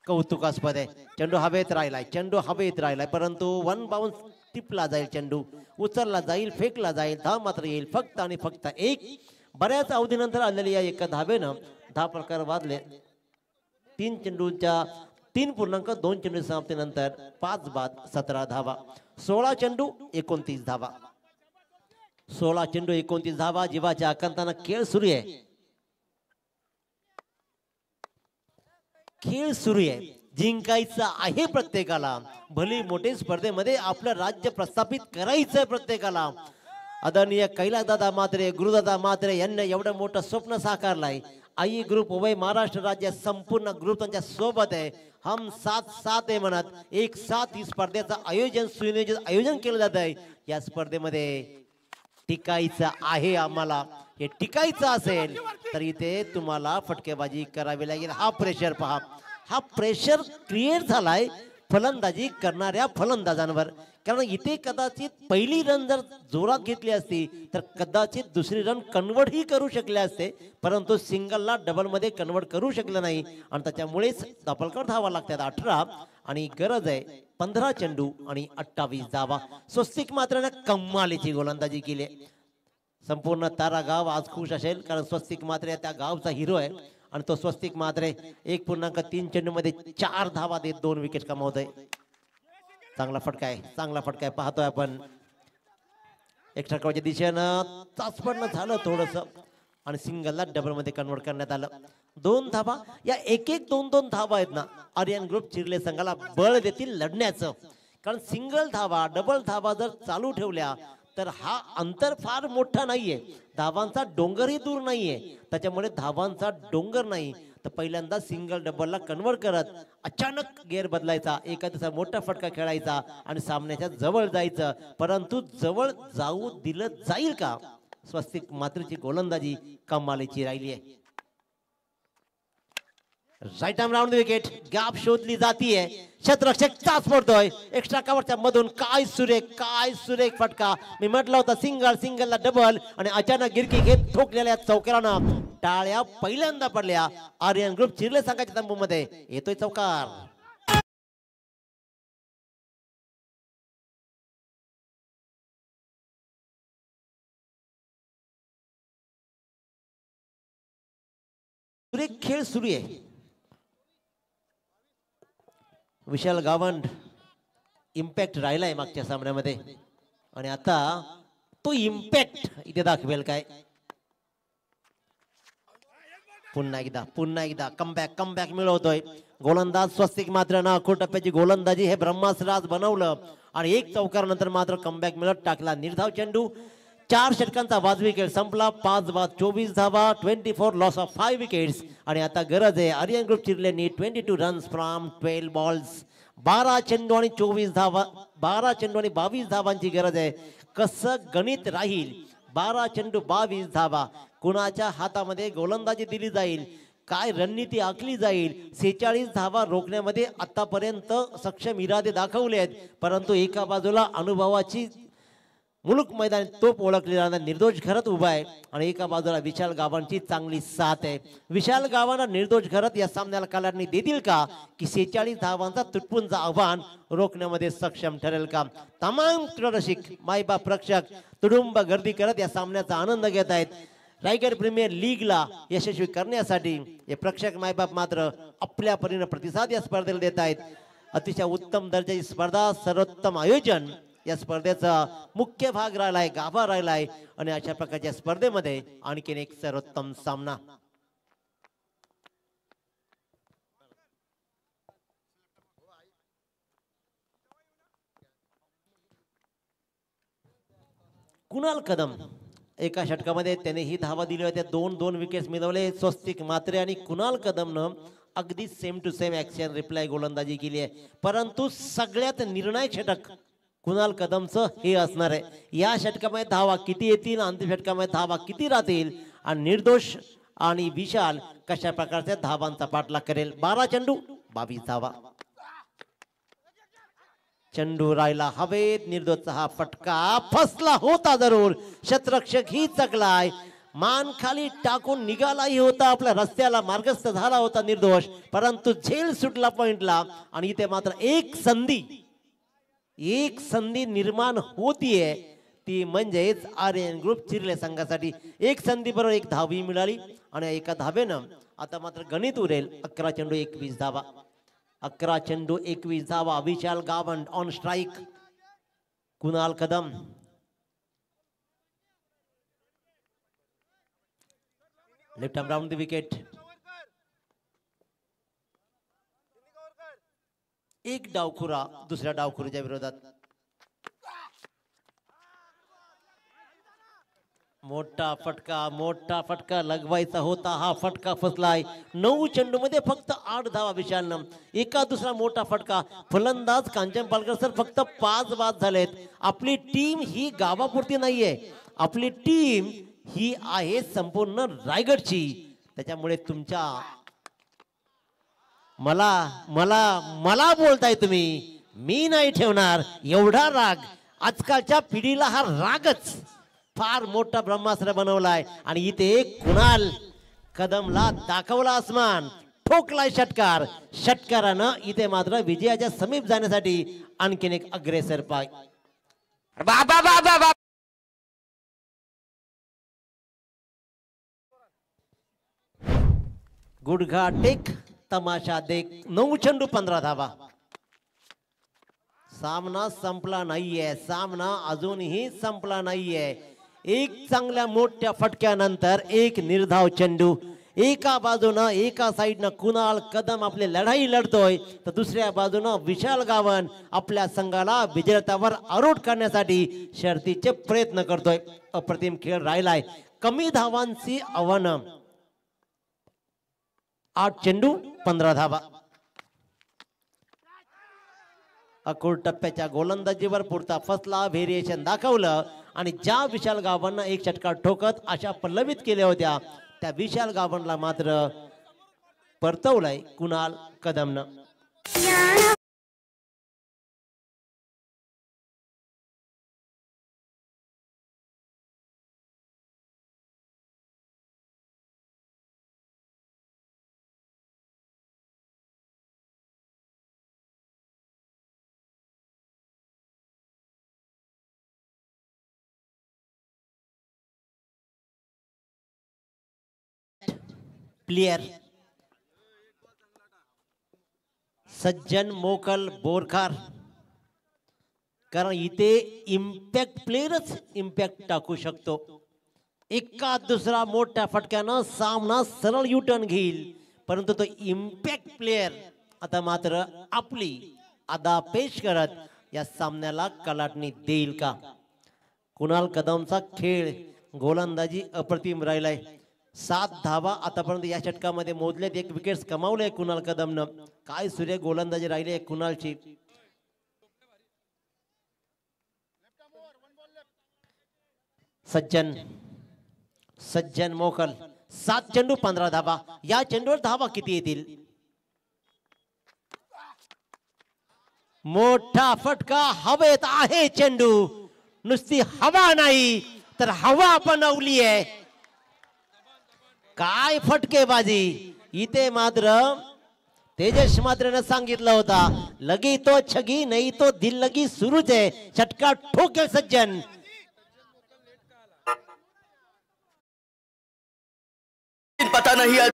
कौतुकास्पद आहे. चेंडू हवेत राहिलाय, परंतु वन बाउन्स टिपला जाईल, चेंडू उचलला जाईल, फेकला जाईल, धाव मात्र येईल फक्त आणि फक्त एक. बऱ्याच अवधीनंतर आलेली या एका धावेनं 10 प्रकार वाजले. 3 चेंडूंच्या 3.2 चेंडू समाप्तीनंतर 5 बाद 17 धावा, 16 चेंडू 29 धावा. 16 चेंडू 29 धावा. जीवाच्या आकांतानं खेळ सुरू आहे. जिंकायचं आहे प्रत्येकाला. भली मोठे स्पर्धेमध्ये आपलं राज्य प्रस्थापित करायचंय प्रत्येकाला. आदरणीय कैलासदादा म्हात्रे, गुरुदादा म्हात्रे यांनी एवढं मोठं स्वप्न साकारलंय. आई ग्रुप उभय महाराष्ट्र राज्य संपूर्ण ग्रुप त्यांच्या सोबत आहे. हम साथ साथ आहे म्हणत एक साथ ही स्पर्धेचं आयोजन सुनियोजित आयोजन केलं जात आहे. या स्पर्धेमध्ये टिकायचं आहे आम्हाला. हे टिकायचं असेल तर इथे तुम्हाला फटकेबाजी करावी लागेल. हा प्रेशर पहा, हा प्रेशर क्रिएट झालाय फलंदाजी करणाऱ्या फलंदाजांवर. कारण इथे कदाचित पहिली रन जर जोरात घेतली असती तर कदाचित दुसरी रन कन्वर्ट ही करू शकले असते, परंतु सिंगलला डबल मध्ये कन्वर्ट करू शकलं नाही आणि त्याच्यामुळेच धापलकर धावा लागतात 18 आणि गरज आहे 15 चेंडू आणि 28 धावा. स्वस्तिक मात्र कमालीची गोलंदाजी केली. संपूर्ण तारा गाव आज खुश असेल कारण स्वस्तिक मात्रे त्या गावचा हिरो आहे आणि तो स्वस्तिक मात्रे 1.3 चेंडू मध्ये 4 धावा देत 2 विकेट कमावतोय. चांगला फटका आहे पाहतोय आपण. एक्स्ट्रा कव्हरच्या दिशेनं चाचपडणं झालं थोडस आणि सिंगलला डबल मध्ये कन्वर्ट करण्यात आलं. 2 धावा. या 1-1, 2-2 धावा आहेत ना, आर्यन ग्रुप चिरले संघाला बळ देतील लढण्याचं. कारण सिंगल धावा डबल धावा जर चालू ठेवल्या तर हा अंतर फार मोठा नाहीये, धावांचा डोंगरही दूर नाहीये. त्याच्यामुळे धावांचा डोंगर नाही तर पहिल्यांदा सिंगल डबलला कन्वर्ट करत अचानक गेअर बदलायचा, एखाद्याचा मोठा फटका खेळायचा आणि सामन्याच्या जवळ जायचं. परंतु जवळ जाऊ दिलं जाईल का? स्वस्तिक मात्रेची गोलंदाजी कमालीची राहिली आहे. Right arm round wicket, gap शोधली जातीये. क्षेत्ररक्षक चाच पडतोय एक्स्ट्रा कव्हरच्या मधून. काय सुरेख फटका. मी म्हटलं होतं सिंगलला डबल आणि अचानक गिरकी घेत ठोकलेल्या चौकारानं टाळ्या पहिल्यांदा पडल्या. आर्यन ग्रुप चिरले संघाच्या तंबूमध्ये येतोय चौकार. खेळ सुरू आहे. विशाल गावंड इम्पॅक्ट राहिलाय मागच्या सामन्यामध्ये आणि आता तो इम्पॅक्ट इथे दाखवेल काय? पुन्हा एकदा कमबॅक मिळवतोय गोलंदाज स्वस्तिक. मात्र ना अखोट टप्प्याची गोलंदाजी हे ब्रह्मास्त्र आज बनवलं आणि 1 चौकारानंतर मात्र कमबॅक मिळत टाकला. निर्धाव चेंडू 4 षटकांचा वाजवी खेळ संपला. 5 बाद 24 धावा, 24 लॉस ऑफ 5 विकेट्स आणि आता गरज आहे आर्यन ग्रुप चिरलेनी 22 रन्स फ्रॉम 12 बॉल्स. 12 चेंडू आणि 24 धावा, 12 चेंडू आणि 22 धावांची गरज आहे. कसं गणित राहील? 12 चेंडू 22 धावा. कुणाच्या हातामध्ये गोलंदाजी दिली जाईल? काय रणनीती आखली जाईल? 46 धावा रोखण्यामध्ये आतापर्यंत सक्षम इरादे दाखवले आहेत, परंतु एका बाजूला अनुभवाची मुलुक मैदान तोप ओळखलेला निर्दोष घरात उभा आहे आणि एका बाजूला विशाल गावांची चांगली साथ आहे. विशाल गावांना निर्दोष घरात या सामन्याला कलांनी देतील का की 46 धावांचा तुटपुंजा आव्हान रोखण्यामध्ये सक्षम ठरेल का? तमाम रसिक मायबाप प्रेक्षक तुडुंब गर्दी करत या सामन्याचा आनंद घेत आहेत. रायगड प्रीमियर लीगला यशस्वी करण्यासाठी हे प्रेक्षक मायबाप मात्र आपल्या परीने प्रतिसाद या स्पर्धेला देत आहेत. अतिशय उत्तम दर्जाची स्पर्धा, सर्वोत्तम आयोजन या स्पर्धेचा मुख्य भाग राहिलाय, गाभा राहिलाय आणि अशा प्रकारच्या स्पर्धेमध्ये आणखीन एक सर्वोत्तम सामना. कुणाल कदम एका षटकामध्ये त्याने ही धावा दिली होत्या. 2 विकेट्स मिळवले. स्वस्तिक मात्रे आणि कुणाल कदमनं अगदी same to same action reply गोलंदाजी केली आहे, परंतु सगळ्यात निर्णायक षटक कुणाल कदमचं हे असणार आहे. या षटकामध्ये धावा किती येतील, अंतिम षटकामध्ये धावा किती राहतील आणि निर्दोष आणि विशाल कशा प्रकारच्या धावांचा पाठलाग करेल. 12 चेंडू 22 धावा. चेंडू राहिला हवेत. निर्दोषचा हा फटका फसला होता जरूर. क्षेत्ररक्षक ही चकलाय. मान खाली टाकून निघालाही होता. आपल्या रस्त्याला मार्गस्थ झाला होता निर्दोष. परंतु झेल सुटला पॉइंटला. आणि इथे मात्र एक संधी निर्माण होतीये. ती म्हणजेच आर्यन ग्रुप चिरले संघासाठी एक संधी बरोबर एक धावी मिळाली. आणि एका धावेनं आता मात्र गणित उरेल. 11 चेंडू 21 धावा. 11 चेंडू 21 धावा. Vishal Gawand on strike. Kunal Kadam left arm round the wicket. एक डावखुरा दुसऱ्या डावखुरीच्या विरोधात. मोठा फटका लगवायचा होता. हा फटका फसलाय. 9 चेंडू मध्ये फक्त 8 धावा विशालनं. एका दुसरा मोठा फटका. फलंदाज कांचन पालकर सर फक्त 5 बाद झालेत. आपली टीम ही गावापुरती नाहीये. आपली टीम ही आहे संपूर्ण रायगडची. त्याच्यामुळे तुमच्या मला बोलताय तुम्ही. मी नाही ठेवणार एवढा राग. आजकालच्या पिढीला हा रागच फार मोठा ब्रह्मास्त्र बनवलाय. आणि इथे कुणाल कदमला दाखवला आसमान. ठोकलाय षटकार. षटकारानं इथे मात्र विजयाच्या समीप जाण्यासाठी आणखीन एक अग्रेसर पाय. बाबा बाबा बाबा गुडघा टेक तमाशा देख. 9 चेंडू 15 धावा. सामना संपला नाहीये. सामना अजूनही संपला नाहीये. एक चांगल्या मोठ्या फटक्यानंतर एक निर्धाव चेंडू. एका बाजूनं एका साईडनं कुणाल कदम आपली लढाई लढतोय. तर दुसऱ्या बाजूनं विशाल गावन आपल्या संघाला विजेत्यावर आरूढ करण्यासाठी शर्तीचे प्रयत्न करतोय. अप्रतिम खेळ राहिलाय. कमी धावांची आव्हानं. 8 चेंडू 15 धावा. अकोट टप्प्याच्या गोलंदाजीवर पुरता फसला. व्हेरिएशन दाखवलं. आणि ज्या विशाल गावांना एक षटकार ठोकत अशा पल्लवित केल्या होत्या त्या विशाल गावांना मात्र परतवलंय कुणाल कदमनं. प्लेयर सज्जन मोकल बोरखार. कारण इथे इम्पॅक्ट प्लेयरच इम्पॅक्ट टाकू शकतो. एका दुसरा मोठ्या फटक्यानं सामना सरळ युटर्न घेईल. परंतु तो इम्पॅक्ट प्लेयर आता मात्र आपली अदा पेश करत या सामन्याला कलाटणी देईल का. कुणाल कदमचा खेळ गोलंदाजी अप्रतिम राहिलाय. 7 धावा आतापर्यंत या षटकामध्ये मोजलेत. 1 विकेट कमावले कुणाल कदमनं. काय सूर्य गोलंदाजी राहिली आहे कुणालची. सज्जन मोकल 7 चेंडू 15 धावा. या चेंडूवर धावा किती येतील. मोठा फटका हवेत आहे. चेंडू नुसती हवा नाही तर हवा बनवली आहे. काय फटकेबाजी. इथे मात्र तेजस मात्रेनं सांगितलं होता लगी तो छगी नाही तो दिल लगी सुरूच आहे. षटकार ठोके सज्जन. पता नहीं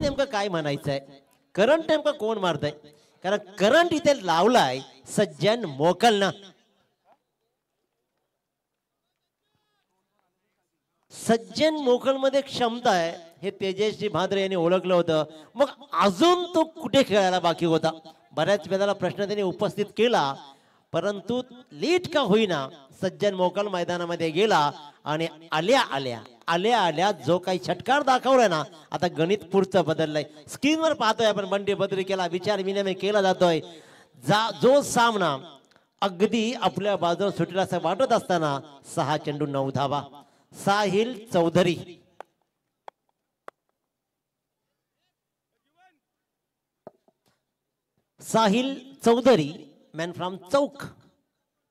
नेमकं काय म्हणायचंय. करंट नेमकं कोण मारतय. कारण करंट इथे लावलाय सज्जन मोकलनं. सज्जन मोकल मध्ये क्षमता आहे हे तेजसजी भाद्रे यांनी ओळखलं होतं. मग अजून तो कुठे खेळायला बाकी होता. बऱ्याच वेळेला प्रश्न त्यांनी उपस्थित केला. परंतु लेट का होईना सज्जन मोकल मैदानामध्ये गेला आणि आल्या आल्या जो काही षटकार दाखवलाय ना, आता गणित पुढचं बदललंय. स्क्रीनवर पाहतोय आपण बंटी बद्रिकेला विचार विनिमय केला जातोय. जो सामना अगदी आपल्या बाजूला सुटला असं वाटत असताना 6 चेंडू 9 धावा. साहिल चौधरी मॅन फ्रॉम चौक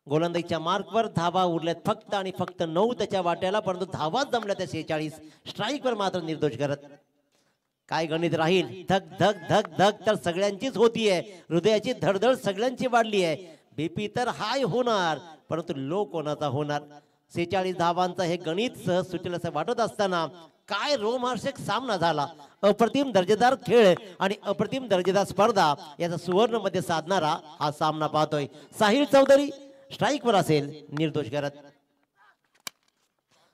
गोलंदाजीच्या मार्कवर. धावा उरल्यात फक्त आणि फक्त 9 त्याच्या वाट्याला, परंतु धावा जमल्या त्या 46. स्ट्राईकवर मात्र निर्दोष करत. काय गणित राहील. धक धक धक धक तर सगळ्यांचीच होतीये, हृदयाची धडधड सगळ्यांची वाढली आहे. बीपी तर हाय होणार, परंतु लो कोणाचा होणार. 46 धावांचा हे गणित सहज सुटेल असं वाटत असताना काय रोमहर्षक सामना झाला. अप्रतिम दर्जेदार खेळ आणि अप्रतिम दर्जेदार स्पर्धा याचा सुवर्ण मध्ये साधणारा हा सामना पाहतोय. साहिल चौधरी स्ट्राईकवर असेल, निर्दोष करत.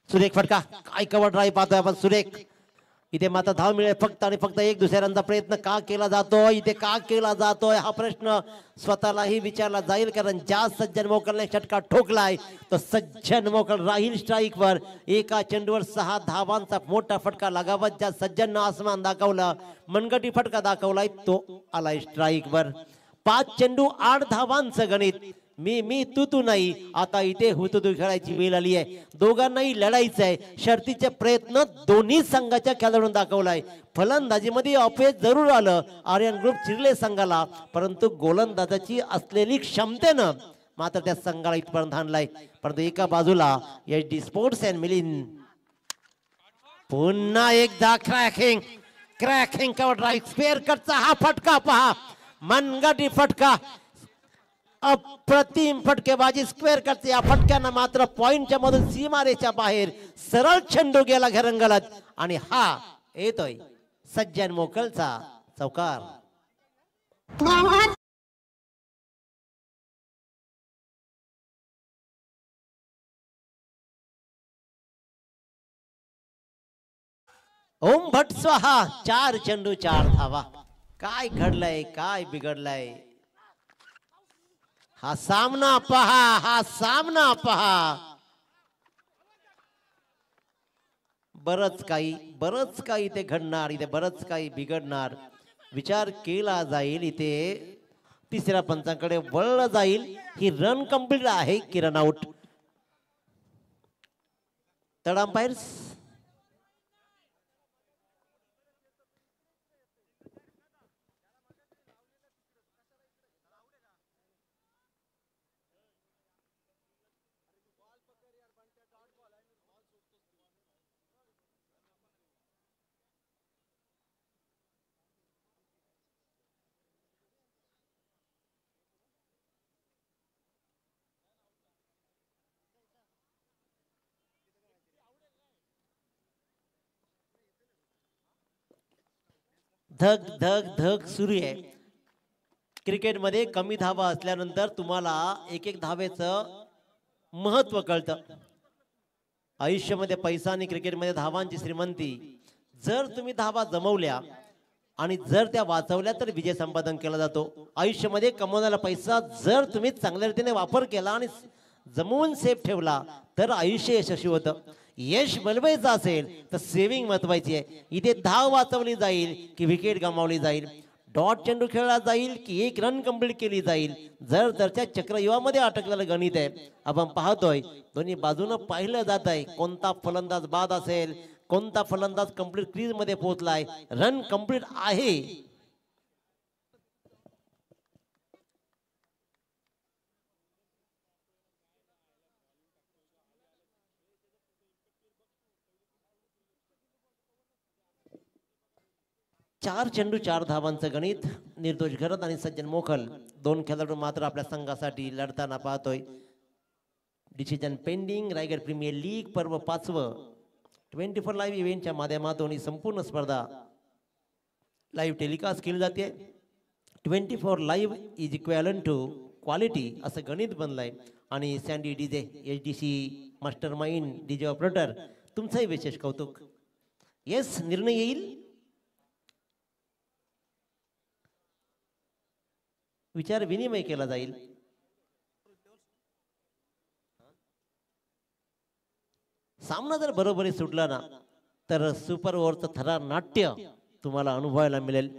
सुरेख फटका. काय कव्हर ड्राईव्ह पाहतोय आपण. सुरेख इथे मात्र धाव मिळेल फक्त आणि फक्त एक दुसऱ्यांचा प्रयत्न का केला जातोय, इथे का केला जातोय हा प्रश्न स्वतःलाही विचारला जाईल. कारण ज्या सज्जन मोकलने षटका ठोकलाय तो सज्जन मोकल राहील स्ट्राईकवर. एका चेंडूवर 6 धावांचा मोठा फटका लगावत ज्या सज्जननं आसमान दाखवलं, मनगटी फटका दाखवलाय, तो आलाय स्ट्राईकवर. 5 चेंडू 8 धावांचं गणित. मी तू नाही, आता इथे तू खेळायची वेळ आली आहे. दोघांनाही लढायचं आहे. शर्तीचे प्रयत्न दोन्ही संघाच्या खेळाडून दाखवलाय. फलंदाजीमध्ये अपयश जरूर आलं आर्यन ग्रुप चिरले संघाला, परंतु गोलंदाजाची असलेली क्षमतेनं मात्र त्या संघाला इथपर्यंत आणलाय. परंतु एका बाजूला HD स्पोर्ट्स अँड मिलिंद पुन्हा एकदा क्रॅकिंग कव्हर ड्राईव्ह. स्पेअर कटचा हा फटका पहा, मनगटी फटका. अप्रतिम फटकेबाजी स्क्वेअर कटच्या या फटक्यानं मात्र पॉइंटच्या मधून सीमारेच्या बाहेर सरळ चेंडू गेला घरंगलत आणि हा येतोय सज्जन मोकलचा चौकार. ओम भट स्वाहा. 4 चेंडू 4 धावा. काय घडलंय, काय बिघडलंय. हा सामना पहा. बरंच काही इथे घडणार, इथे बरंच काही बिघडणार. विचार केला जाईल, इथे तिसऱ्या पंचांकडे वळलं जाईल. ही रन कंप्लीट आहे की रन आउट. थर्ड अंपायर्स धक धक धक सुरू आहे. क्रिकेटमध्ये कमी धावा असल्यानंतर तुम्हाला एक धावेचं महत्व कळतं. आयुष्यामध्ये पैसा आणि क्रिकेटमध्ये धावांची श्रीमंती. जर तुम्ही धावा जमवल्या आणि जर त्या वाचवल्या तर विजय संपादन केला जातो. आयुष्यामध्ये कमवलेला पैसा जर तुम्ही चांगल्या रीतीने वापर केला आणि जमवून सेफ ठेवला तर आयुष्य यशस्वी होतं. यश मिळवायचं असेल तर सेव्हिंग महत्वाची आहे. इथे धाव वाचवली जाईल की विकेट गमावली जाईल, डॉट चेंडू खेळला जाईल की 1 रन कंप्लीट केली जाईल. जर त्याच्या चक्रव्यूहामध्ये अटकलेलं गणित आहे. आपण पाहतोय दोन्ही बाजूनं पाहिलं जात आहे. कोणता फलंदाज बाद असेल, कोणता फलंदाज कंप्लीट क्रीज मध्ये पोहोचलाय, रन कंप्लीट आहे. चार चेंडू 4 धावांचं गणित. निर्दोष घरत आणि सज्जन मोखल 2 खेळाडू मात्र आपल्या संघासाठी लढताना पाहतोय. Decision pending. Raigad premier league पर्व 5वं 24 लाईव्ह इव्हेंटच्या माध्यमातून ही संपूर्ण स्पर्धा लाईव्ह टेलिकास्ट केली जाते. 24 live is equivalent to quality असं गणित बनलंय. आणि Sandy DJ HDC mastermind DJ operator तुमचंही विशेष कौतुक. येस, निर्णय येईल. विचार विनिमय केला जाईल. सामना जर बरोबरी सुटला ना तर सुपर ओव्हरचं थरार नाट्य तुम्हाला अनुभवायला मिळेल,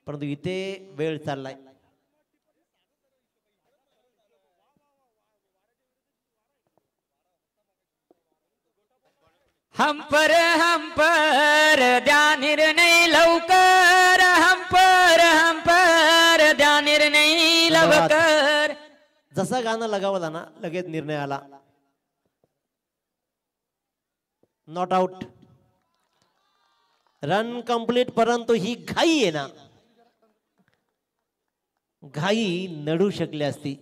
परंतु इथे वेळ चाललाय. हंपर द्या निर्णय लवकर, हंपर द्या निर्णय लवकर. जसं गाणं लगावला ना लगेच निर्णय आला. Not out, run complete. परंतु ही घाई आहे ना, घाई नडू शकली असती.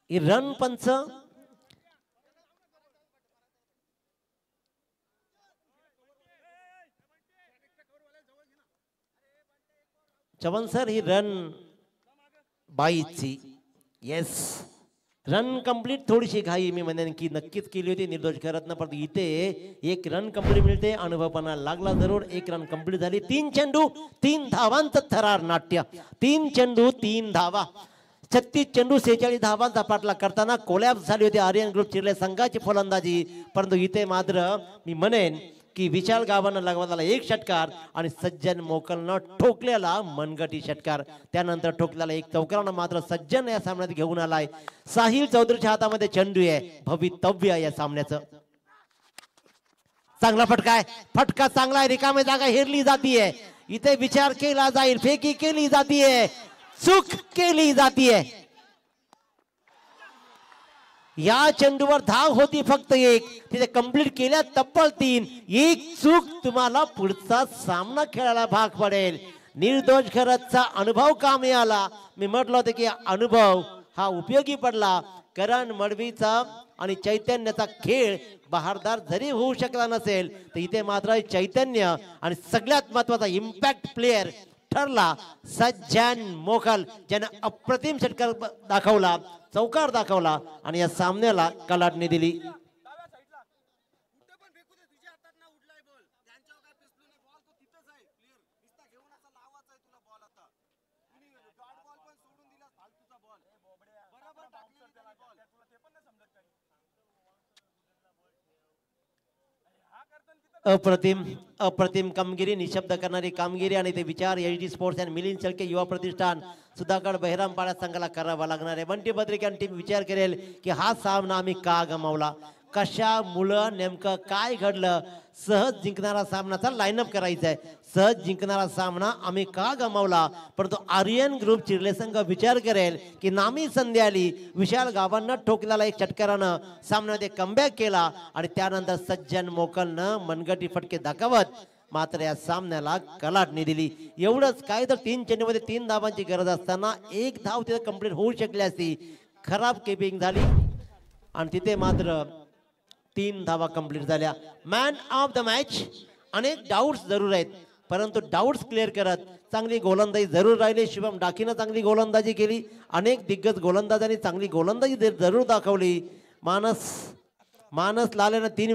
ही रन पंच चवन सर, ही रन बाईची. Yes, run complete. थोडीशी घाई मी म्हणेन की नक्कीच केली होती निर्दोष करत, परंतु इथे एक रन कंप्लीट मिळते. अनुभवपणा लागला जरूर. एक रन कंप्लीट झाली. 3 चेंडू 3 धावांचं थरार नाट्य. 3 चेंडू 3 धावा. 36 चेंडू 46 धावांचा पाठलाग करताना कोलॅप्स झाली होती आर्यन ग्रुप चिरले संघाची फलंदाजी. परंतु इथे मात्र मी म्हणेन की विशाल गावानं लगवलेला एक षटकार आणि सज्जन मोकलनं ठोकलेला मनगटी षटकार. त्यानंतर ठोकलेला एक चौकारानं मात्र सज्जन या सामन्यात घेऊन आलाय. साहिल चौधरीच्या हातामध्ये चेंडू आहे. भवितव्य आहे या सामन्याचं. चांगला फटका आहे. फटका चांगला आहे. रिकामी जागा हेरली जातीये. इथे विचार केला जाईल. फेकी केली जातीये. चूक केली जातीये. या चेंडूवर धाव होती फक्त एक, तिथे कंप्लीट केल्या तब्बल 3. एक चूक तुम्हाला पुढचा सामना खेळायला भाग पडेल. निर्दोष खरंचचा अनुभव कामी आला. मी म्हटलं होतं की अनुभव हा उपयोगी पडला. करण मडवीचा आणि चैतन्याचा खेळ बहारदार जरी होऊ शकला नसेल तर इथे मात्र चैतन्य आणि सगळ्यात महत्वाचा इम्पॅक्ट प्लेयर ठरला सज्जन मोकल, ज्याने अप्रतिम षटकार दाखवला, चौकार दाखवला आणि या सामन्याला कलाटणी दिली. अप्रतिम कामगिरी, निशब्द करणारी कामगिरी आणि ते विचार HD sports and Milind Shelke युवा प्रतिष्ठान सुधागड बहिरामपाडा संघाला करावा लागणार आहे. बंटी बद्रिक आणि टीम विचार करेल की हा सामना आम्ही का गमावला, कशामुळं, नेमकं काय घडलं. सहज जिंकणारा सामनाचा लाईनअप करायचा आहे. सहज जिंकणारा सामना आम्ही का गमावला. परंतु आर्यन ग्रुप चिरले संघ विचार करेल की नामी संधी आली. विशाल गावांना ठोकलेला एक षटकारानं सामन्यामध्ये कमबॅक केला आणि त्यानंतर सज्जन मोकलनं मनगटी फटके दाखवत मात्र या सामन्याला कलाटणी दिली. एवढंच काय तर 3 चेंडूमध्ये 3 धावांची गरज असताना एक धाव तिथे कंप्लीट होऊ शकली असती. खराब किपिंग झाली आणि तिथे मात्र 3 धावा कंप्लीट झाल्या. Man of the match. अनेक डाऊट्स जरूर आहेत परंतु डाऊट्स क्लिअर करत चांगली गोलंदाजी जरूर राहिली. शुभम डाकीनं चांगली गोलंदाजी केली. अनेक दिग्गज गोलंदाजांनी चांगली गोलंदाजी जरूर दाखवली. मानस लालेनं 3